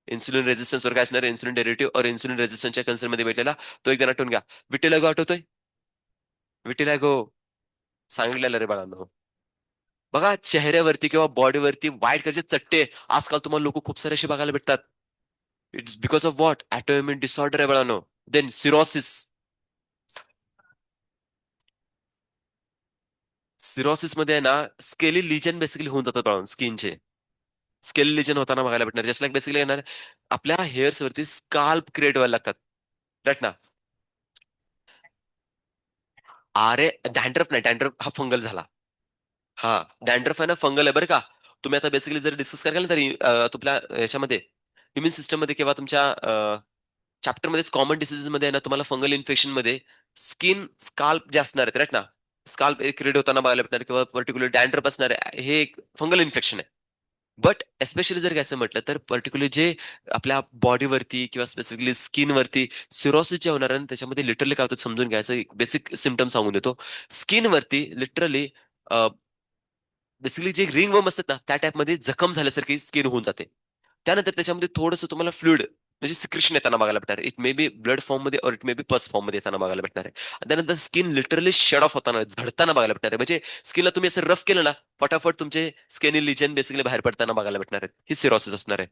इन्सुलिन रेजिस्टन्स वर काय असणार, इन्सुलिन डेरिव्हेटिव्ह और इन्सुलिन रेजिस्टन्सच्या कन्सर्न मध्ये भेटलेला तो एक जण आठवून घ्या. विटिलागो आठवतोय, विटिलागो सांगितलेलं रे बाळांनो. बघा चेहऱ्यावरती किंवा बॉडीवरती व्हाईट कलरचे चट्टे आजकाल तुम्हाला लोक खूप सारे असे बघायला भेटतात. It's because of what, autoimmune disorder आहे बाळांनो. देन सिरोसिस, सिरोसिस मध्ये आहे ना स्केली लिजन बेसिकली होऊन जातात बाळांनो स्किनचे. स्केली लिजन होताना बघायला भेटणार, जस्ट लाईक बेसिकली येणार आपल्या हेअर्स वरती स्काल्प क्रिएट व्हायला लागतात, राईट ना. अरे डॅन्ड्रफ नाही, डॅन्ड्रफ हा फंगल झाला. हा, डॅन्ड्रफ आहे ना फंगल आहे बरं का. तुम्ही आता बेसिकली जर डिस्कस कराल ना तरी तुमच्या याच्यामध्ये इम्युन सिस्टम मध्ये किंवा तुमच्या चॅप्टर मध्येच कॉमन डिसीजेस मध्ये आहे ना तुम्हाला फंगल इन्फेक्शन मध्ये स्किन स्काल्प जे असणार आहेत, राईट ना, स्काल्प एक रेड होताना बघायला भेटणार किंवा पर्टिक्युलर डॅन्ड्रफ असणार आहे, हे एक फंगल इन्फेक्शन आहे. बट एस्पेशली जर घ्यायचं म्हटलं तर पर्टिक्युलरली जे आपल्या बॉडीवरती किंवा स्पेसिफिकली स्किनवरती सिरोसिस जे होणार आहे ना, त्याच्यामध्ये लिटरली काय होतं समजून घ्यायचं, बेसिक सिमटम सांगून देतो. स्किनवरती लिटरली बेसिकली जे रिंग वर्म असतात ना त्या टाइपमध्ये जखम झाल्यासारखी स्किन होऊन जाते. त्यानंतर त्याच्यामध्ये थोडंसं तुम्हाला फ्लुइड म्हणजे सिक्रेशन येताना बघायला भेटणार, it may be blood form मध्ये और इट मे बी पस फॉर्म मध्ये येताना बघायला भेटणार आहे. आणि त्यानंतर स्किन लिटरली शेड ऑफ होताना झडताना बघायला भेटणार आहे. म्हणजे स्किनला तुम्ही असं रफ केलं ना, फटाफट तुमचे स्किन लिजन बेसिकली बाहेर पडताना बघायला भेटणार आहेत. ही सिरोसिस असणार आहे,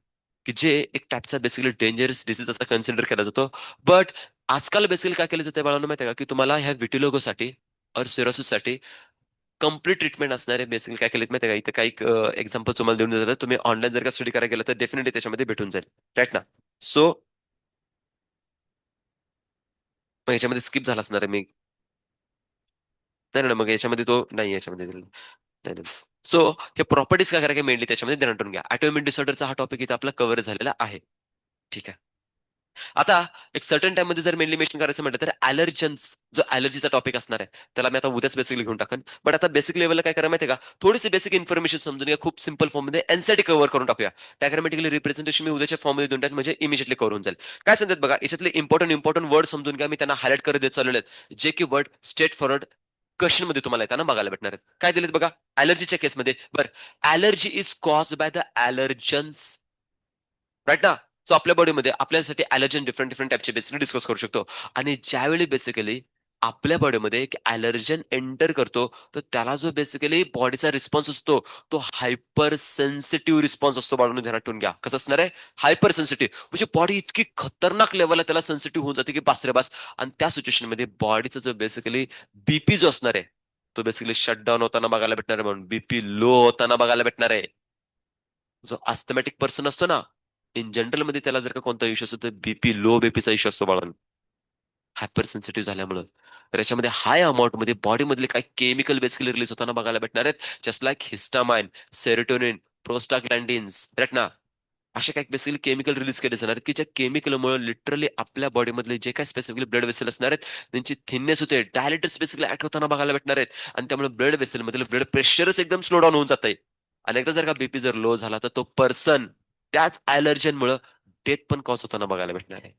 की जे एक टाइपचा बेसिकली डेंजरस डिसीज असा कन्सिडर केला जातो. बट आजकाल बेसिकली काय केलं जातं बाळांनो माहिती आहे का, की तुम्हाला ह्या विटिलोगोसाठी और सिरोसिससाठी कम्प्लीट ट्रीटमेंट असणारे बेसिकली काय केलेत माहिती आहे का, इथं काही एक्झाम्पल तुम्हाला देऊन देतात. तुम्ही ऑनलाईन जर का स्टडी करायला गेलं तर डेफिनेटली त्याच्यामध्ये भेटून जाईल, राईट ना. सो मग याच्यामध्ये स्किप झाला असणार आहे मी. नाही नाही, मग याच्यामध्ये तो नाही, याच्यामध्ये दिलेला नाही नाही. सो हे प्रॉपर्टीज काय करायला मेनली त्याच्यामध्ये ध्यानात घ्या. ऑटोइम्युन डिसऑर्डरचा हा टॉपिक इथे आपला कव्हर झालेला आहे, ठीक आहे. आता एक सर्टन टाइम मध्ये जर मेनली मेन्शन करायचं म्हटलं तर अलर्जन्स, जो अलर्जीचा टॉपिक असणार आहे त्याला मी आता उद्याच बेसिकली घेऊन टाकन. बट आता बेसिक लेवलला काय करा माहिती का, थोडीशी बेसिक इन्फॉर्मेशन समजून घ्या खूप सिंपल फॉर्म मध्ये, एनसीटी कव्हर करून टाकूया. डायग्रामॅटिकली रिप्रेझेंटेशन मी उद्याच्या फॉर्म मध्ये देऊन टाक, म्हणजे इमिजिएटली कव्हर होऊन जाईल. काय सांगतात बघा, याच्यातले इम्पॉर्टंट वर्ड समजून घ्या. मी त्यांना हायलाइट करत देत चाललेले आहेत, जे की वर्ड स्ट्रेट फॉरवर्ड क्वेश्चन मध्ये तुम्हाला येताना बघायला भेटणार आहेत. काय दिलेत बघा अलर्जीच्या केसमध्ये. बरं, allergy is cause by the allergens, right ना. सो आपल्या बॉडीमध्ये आपल्यासाठी अलर्जन डिफरंट डिफरंट टाईपचे बेसिकली डिस्कस करू शकतो. आणि ज्यावेळी बेसिकली आपल्या बॉडीमध्ये एक अलर्जन एंटर करतो, तर त्याला जो बेसिकली बॉडीचा रिस्पॉन्स असतो तो हायपर सेन्सिटिव्ह रिस्पॉन्स असतो. बाळून ध्यानात ठेवून घ्या, कसं असणार आहे, हायपर सेन्सिटिव्ह. म्हणजे बॉडी इतकी खतरनाक लेवलला त्याला सेन्सिटिव्ह होऊन जाते की बास रे बास. आणि त्या सिच्युएशन मध्ये बॉडीचा जो बेसिकली बीपी जो असणार आहे तो बेसिकली शटडाऊन होताना बघायला भेटणार आहे, म्हणून बीपी लो होताना बघायला भेटणार आहे. जो अस्थमॅटिक पर्सन असतो ना, इन जनरल मध्ये त्याला जर का कोणता इश्यू असतो तर बीपी लो बीपीचा इश्यू असतो बाळांनो. हायपर सेन्सिटिव्ह झाल्यामुळं. तर याच्यामध्ये हाय अमाऊंटमध्ये बॉडीमधले काही केमिकल बेसिकली रिलीज होताना बघायला भेटणार आहेत. Just like histamine, serotonin, prostaglandins, right ना? असे काही बेसिकली केमिकल रिलीज केले जाणार आहेत, की ज्या केमिकलमुळे लिटरली आपल्या बॉडीमधले जे काही स्पेसिफिकली ब्लड वेसल असणार आहेत, त्यांची थिननेस होते. डायलेटर्स बेसिकली ऍक्ट होताना बघायला भेटणार आहेत. आणि त्यामुळे ब्लड वेसल मधील ब्लड प्रेशरच एकदम स्लो डाऊन होऊन जात आहे. आणि एकदा जर का बीपी जर लो झाला तर तो पर्सन त्याच ॲलर्जनमुळे डेथ पण कॉज होताना बघायला भेटणार आहे.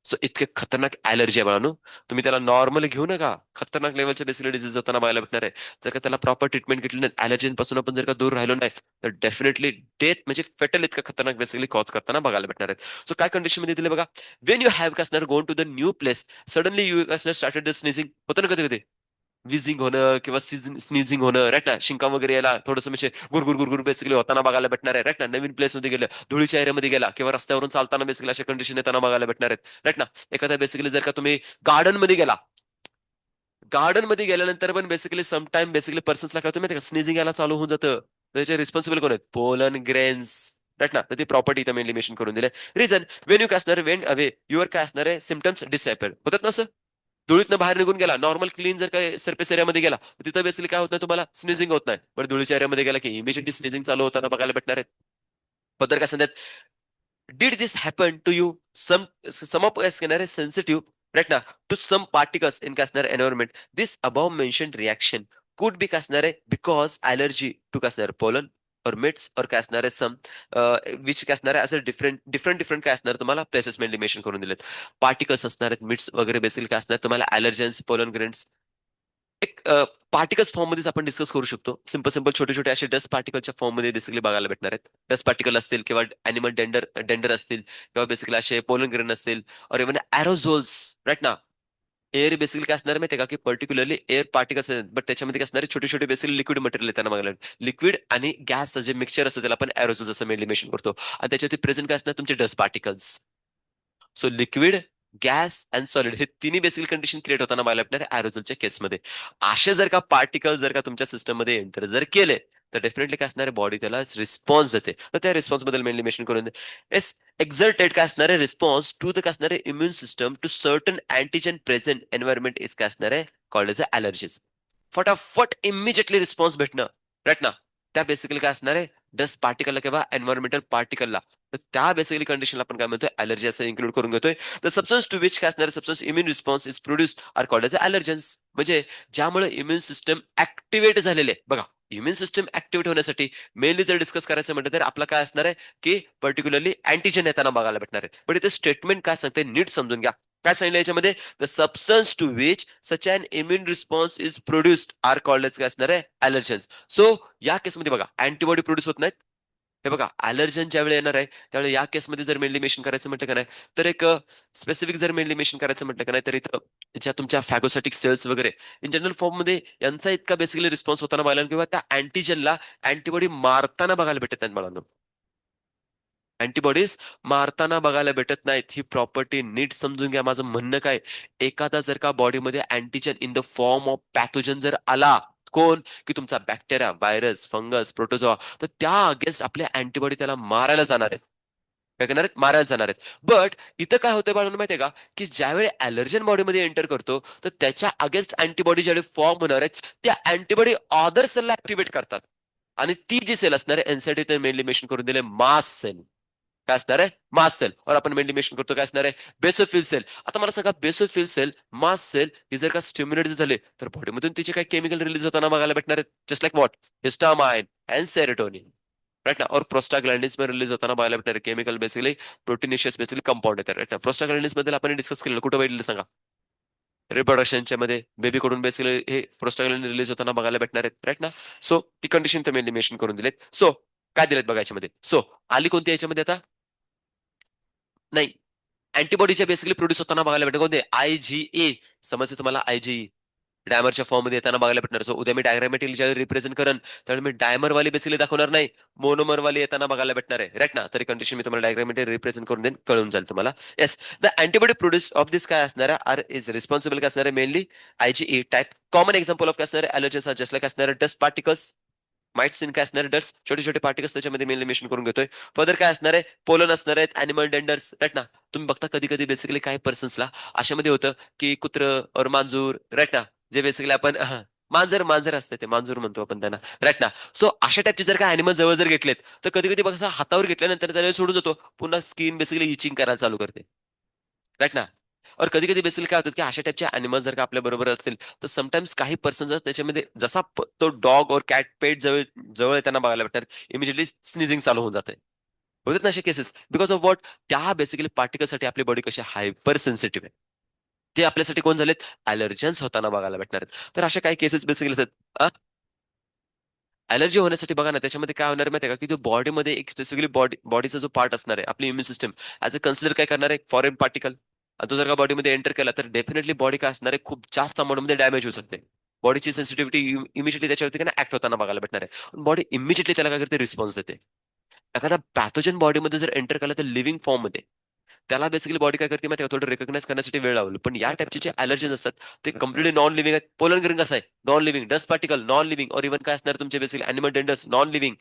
सो इतके खतरनाक ॲलर्जी आहे बाळांनो. तुम्ही त्याला नॉर्मली घेऊ नका. खतरनाक लेवलचे बेसिकली डिसीज होताना बघायला भेटणार आहे. जर का त्याला प्रॉपर ट्रीटमेंट घेतली नाही, ॲलर्जीन पासून आपण जर का दूर राहिलो नाही, तर डेफिनेटली डेथ म्हणजे फेटल इतकं खतरनाक बेसिकली कॉज करताना बघायला भेटणार आहेत. सो काय कंडिशन मध्ये दिले बघा. वेन यू हॅव कसणार gone to the new place, suddenly you कसणार स्टार्टेड द स्नीजिंग. होतं ना कधी कधी विझिंग होणं किंवा स्नीझिंग होणं, राईट ना? शिंका वगैरे यायला थोडंसं म्हणजे गुरगुर गुरगुर बेसिकली होताना बघायला भेटणार आहे, राईट ना? नवीन प्लेस मध्ये गेलं, धुळीच्या एरियामध्ये गेला किंवा रस्त्यावरून चालताना बेसिकली अशा कंडिशन येताना बघायला भेटणार आहेत, राईट ना? एखाद्या बेसिकली जर का तुम्ही गार्डन मध्ये गेला, गार्डन मध्ये गेल्यानंतर पण बेसिकली समटाइम बेसिकली पर्सन्सला काय होतं माहिती का, स्नीझिंग यायला चालू होऊन जातं. त्याचे रिस्पॉन्सिबल कोण आहेत? पोलन ग्रेन्स, राईट ना? तर ती प्रॉपर्टी इथं मेनली मेन्शन करून दिले. रिझन, वेन यू काय असणार, वेन अवे युअर काय असणार आहे, सिम्टम्स डिसअपेअर होतात ना असं. धुळीतनं बाहेर निघून गेला, नॉर्मल क्लीन जर काय सरफेस एरियामध्ये गेला, तर तिथं बेसिकली काय होत नाही तुम्हाला, स्निझिंग होत नाही. पण धुळीच्या एरियामध्ये गेला की इमिजिएटली स्निझिंग चालू होताना बघायला भेटणार आहेत. पदर काय सांगतात, did this happen to you? Some of us are sensitive right now to some particles in kasnar environment. This above mentioned reaction could be kasnare because allergy to kasnar pollen or mites or kasnare some which kasnare as a different काय असणार तुम्हाला places mainly mention करून दिलेत. Particles असणार आहेत, midst वगैरे basically काय असणार तुम्हाला ॲलर्जन्स, पोलन ग्रेन्स एक पार्टिकल्स फॉर्म मध्येच आपण डिस्कस करू शकतो. सिंपल सिंपल छोटे छोटे असे डस्ट पार्टिकलच्या फॉर्म मध्ये बेसिकली बघायला भेटणार आहेत. डस्ट पार्टिकल असतील किंवा अॅनिमल डेंडर डेंडर असतील किंवा बेसिकली असे पोलन ग्रेन असतील और इव्हन एरोझोल्स, राईट ना? एअर बेसिकली काय असणार माहिती का, की पर्टिक्युलरली एअर पार्टिकल्स आहेत, बट त्याच्यामध्ये काय असणार छोटे छोटे बेसिकली लिक्विड मटेरियल येताना बघायला लिक्विड आणि गॅस जे मिक्सचर असतं त्याला आपण एरोझोल्स असं मेनली मेन्शन करतो. आणि त्याच्यावरती प्रेझेंट काय असणार तुमचे dust particles. So liquid, gas and solid हे तिन्ही बेसिक कंडिशन क्रिएट होताना मला भेटणार एरोझोलच्या केसमध्ये. असे जर का पार्टिकल जर का तुमच्या सिस्टम मध्ये एंटर जर केले, तर डेफिनेटली काय असणार बॉडी त्याला रिस्पॉन्स देते. तर त्या रिस्पॉन्स बद्दल मेनली मेन्शन करून एस एक्झर्टेड काय असणार आहे रिस्पॉन्स टू द काय असणार आहे immune system to certain antigen present environment is काय असणार आहे कॉल्ड एज अलर्जीज. फटाफट इमिजिएटली रिस्पॉन्स भेटणं, राईट ना? त्या बेसिकली काय असणार आहे डस्ट पार्टिकलला किंवा एन्व्हायरमेंटल पार्टिकलला. तर त्या बेसिकली कंडिशनला आपण काय म्हणतोय अलर्जी असं इन्क्लूड करून घेतोय. द सबस्टन्स टू विच काय असणार substance immune response is produced are called as allergens. म्हणजे ज्यामुळे इम्युन सिस्टम ऍक्टिव्हेट झालेले बघा. इम्युन सिस्टम ऍक्टिव्हेट होण्यासाठी मेनली जर डिस्कस करायचं म्हटलं तर आपला काय असणार आहे की पर्टिक्युलरली अँटीजन येताना बघायला भेटणार आहे. पण इथे स्टेटमेंट काय सांगते नीट समजून घ्या. काय सांगितलं याच्यामध्ये, the substance to which such an immune response is produced are called as काय असणार आहे अलर्जन्स. सो या केसमध्ये बघा अँटीबॉडी प्रोड्यूस होत नाहीत. हे बघा अलर्जन ज्यावेळी येणार आहे त्यावेळी या केसमध्ये जर मेनली मेन्शन करायचं म्हटलं का नाही, तर एक स्पेसिफिक जर मेनली मेन्शन करायचं म्हटलं का नाही, तर इथं ज्या तुमच्या फॅगोसॅटिक सेल्स वगैरे इन जनरल फॉर्म मध्ये यांचा इतका बेसिकली रिस्पॉन्स होताना बघायला किंवा त्या अँटीजनला अँटीबॉडी मारताना बघायला भेटत नाहीत मला. अँटीबॉडीज मारताना बघायला भेटत नाहीत. ही प्रॉपर्टी नीट समजून घ्या. माझं म्हणणं काय, एखादा जर का बॉडीमध्ये antigen in the form of pathogen जर आला, कोण की तुमचा बॅक्टेरिया, व्हायरस, फंगस, प्रोटोझोआ, तर त्या अगेन्स्ट आपले अँटीबॉडी त्याला मारायला जाणार आहेत. काय करणार आहेत? मारायला जाणार आहेत. बट इथं काय होतं बाळांनो माहितीये का, की ज्यावेळी ॲलर्जन बॉडीमध्ये एंटर करतो, तर त्याच्या अगेन्स्ट अँटीबॉडी ज्यावेळी फॉर्म होणार आहेत, त्या अँटीबॉडी अदर सेलला ऍक्टिव्हेट करतात. आणि ती जी सेल असणार आहे एनसाठी मेनली मेन्शन करून दिले मास सेल. काय असणार आहे मास सेल. और आपण मेनली मेन्शन करतो काय असणार आहे बेसोफिल सेल. आता मला सांगा बेसोफिल सेल, मास सेल ही जर का स्टिम्युलेट झाले तर बॉडीमधून तिचे काही केमिकल रिलीज होताना बघायला भेटणार आहेत. Just like what, histamine and serotonin, right ना? और प्रोस्टाग्लॅंडिन्स मध्ये रिलीज होताना बघायला भेटणार chemical basically proteinaceous basically compound येतात, राईट ना? प्रोस्टाग्लॅंडिन्स बद्दल आपण डिस्कस केलेलं कुठं बघितलं सांगा. रिप्रोडक्शनच्या मध्ये बेबी कडून बेसिकली हे प्रोस्टाग्लॅंडिन रिलीज होताना बघायला भेटणार आहेत, राईट ना? सो ती कंडिशन तर मेनली मेन्शन करून दिलेत. सो काय दिलेत बघा याच्यामध्ये. सो आली कोणती याच्यामध्ये आता, नाही अँटीबॉडीच्या बेसिकली प्रोड्यूस होताना बघायला भेटणार कोणते IgA. समजते तुम्हाला IgE डायमरच्या फॉर्म मध्ये येताना बघायला भेटणार. सो उद्या मी डायग्रामॅटिक ज्यावेळी रिप्रेझेंट करेन त्यावेळी मी डायमर वाली बेसिकली दाखवणार नाही, मोनोमर वाली येताना बघायला भेटणार आहे, राईट ना? तरी कंडिशन मी तुम्हाला डायग्रामॅटिक रिप्रेझेंट करून देईन, कळून जाईल तुम्हाला. Yes, the antibody produce of this काय असणार आहे आर इज रिस्पॉन्सिबल काय असणार आहे mainly IgE type. Common example of काय असणार आहे अलर्जीस जस्ट लाईक असणार डस्ट पार्टिकल्स, माइट्स इन काय असणार डस्ट, छोटे छोटे पार्टिकल्स त्याच्यामध्ये मेनली मेन्शन करून घेतोय. फर्दर काय असणार आहे, पोलन असणार आहेत, अॅनिमल डेंडर्स, राईट ना. तुम्ही बघता कधी कधी बेसिकली काही पर्सन्सला अशामध्ये होतं की कुत्र और मांजूर, राईट ना, जे बेसिकली आपण मांजर मांजर असते ते मांजूर म्हणतो आपण त्यांना, राईट ना. सो अशा टाईपचे जर का अॅनिमल जवळ जर घेतलेत तर कधी कधी बघा हातावर घेतल्यानंतर त्याला सोडून जातो, पुन्हा स्किन बेसिकली इचिंग करायला चालू करते, राईट ना. और कधी कधी बेसिकली काय होतं की अशा टाईपचे अॅनिमल जर का आपल्या बरोबर असतील तर समटाइम्स काही पर्सन जर त्याच्यामध्ये जसा तो डॉग और कॅट पेट जवळ जवळ त्यांना बघायला भेटणार, इमिजिएटली स्निझिंग चालू होऊन जाते. होतात ना असे केसेस, बिकॉज ऑफ वॉट, त्या बेसिकली पार्टिकलसाठी आपली बॉडी कशी हायपर सेन्सिटिव्ह आहे. ते आपल्यासाठी कोण झालेत, अलर्जन्स होताना बघायला भेटणार आहेत. तर अशा काही केसेस बेसिकली असतात. अलर्जी होण्यासाठी बघा ना, त्याच्यामध्ये काय होणार माहिती आहे का, की जो बॉडीमध्ये एक स्पेसिफिकली बॉडीचा जो पार्ट असणार आहे, आपली immune system as a consider काय करणार आहे, फॉरेन पार्टिकल. तो जर का बॉडीमध्ये एंटर केला तर डेफिनेटली बॉडी काय असणार आहे, खूप जास्त अमाऊंटमध्ये डॅमेज होऊ शकते. बॉडीची सेन्सिटिव्हिटी इमिजिएटली त्याच्यावरती काय ऍक्ट होताना बघायला भेटणार आहे. बॉडी इमिजिएटली त्याला काय करते, रिस्पॉन्स देते. एखादा पॅथोजन बॉडीमध्ये जर एंटर केला तर लिव्हिंग फॉर्म मध्ये त्याला बेसिकली बॉडी काय करते माहिती का, थोडं रिकॉग्नाइज करण्यासाठी वेळ लावलं. पण या टाईपचे जे अलर्जीज असतात ते कम्प्लिटली नॉन लिव्हिंग आहेत. पोलन ग्रीन कसं आहे, non living, dust particle non living, और इव्हन काय असणार तुमचे बेसिकली अॅनिमल डेंडर्स नॉन लिव्हिंग.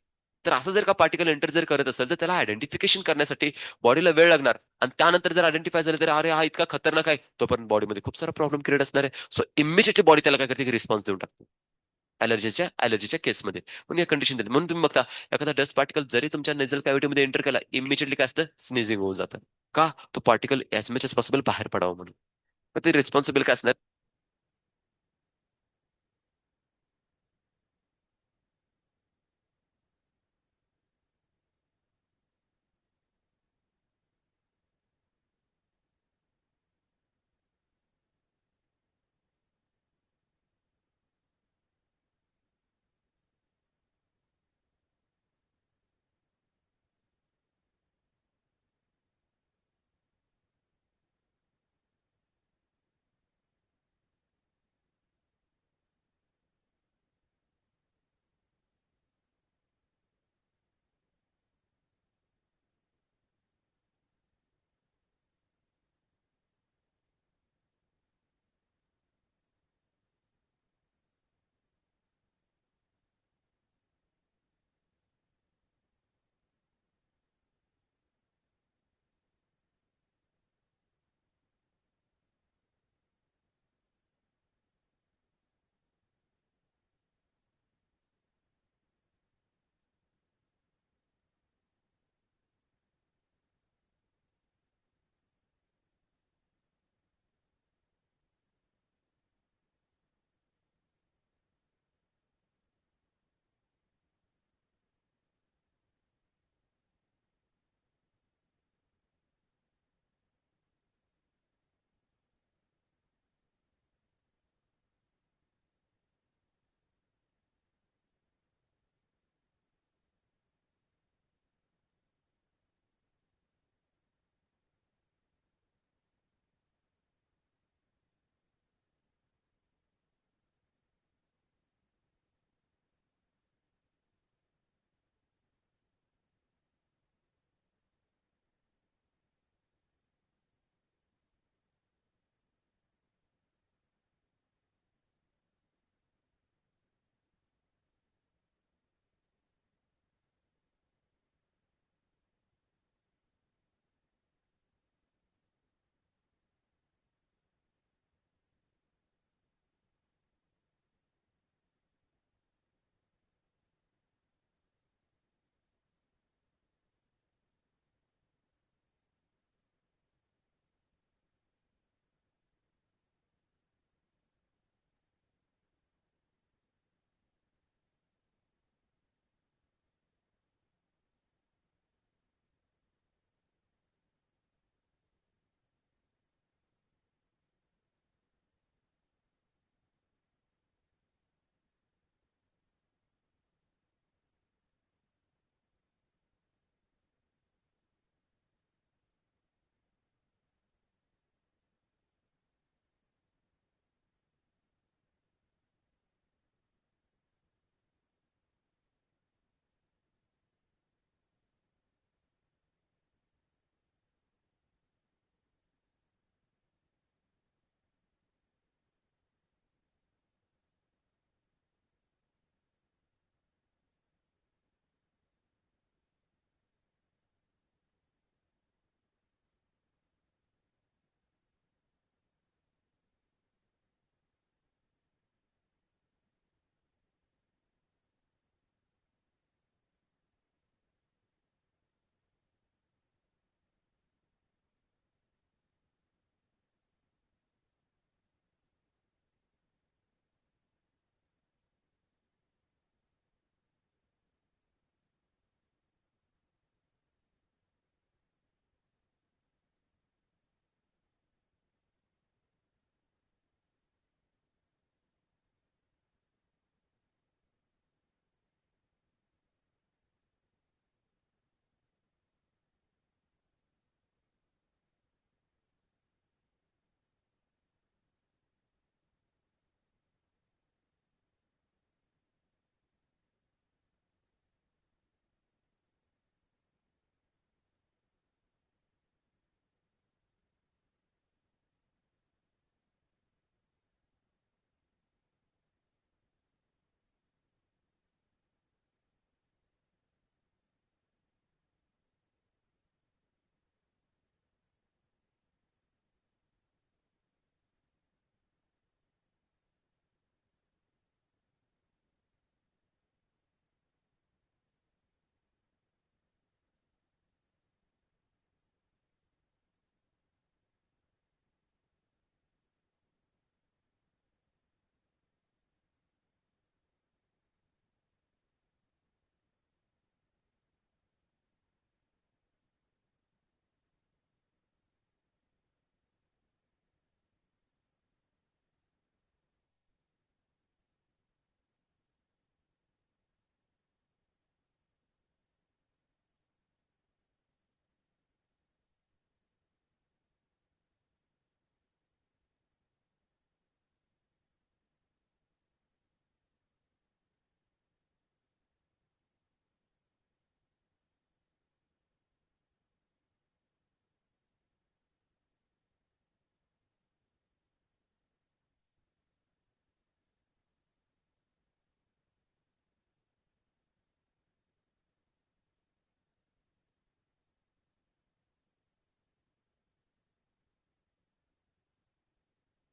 तर असं जर का पार्टिकल एंटर जर करत असेल तर त्याला आयडेंटिफिकेशन करण्यासाठी बॉडीला वेळ लागणार. आणि त्यानंतर जर आयडेंटिफाय झालं तर अरे हा इतका खतरनाक आहे, तोपर्यंत बॉडीमध्ये खूप सारा प्रॉब्लेम क्रिएट असणार आहे. सो इमिजिएटली बॉडी त्याला काय करते, रिस्पॉन्स देऊन टाकते. अलर्जीच्या केसमध्ये पण या कंडिशन देते. म्हणून तुम्ही बघता एखादा डस्ट पार्टिकल जरी तुमच्या नेझल कॅव्हिटीमध्ये एंटर केला, इमिजिएटली काय असतं, स्नीझिंग होऊन जातं. का, तो particle as much as possible बाहेर पडावा म्हणून. मग ते रिस्पॉन्सिबल काय असणार,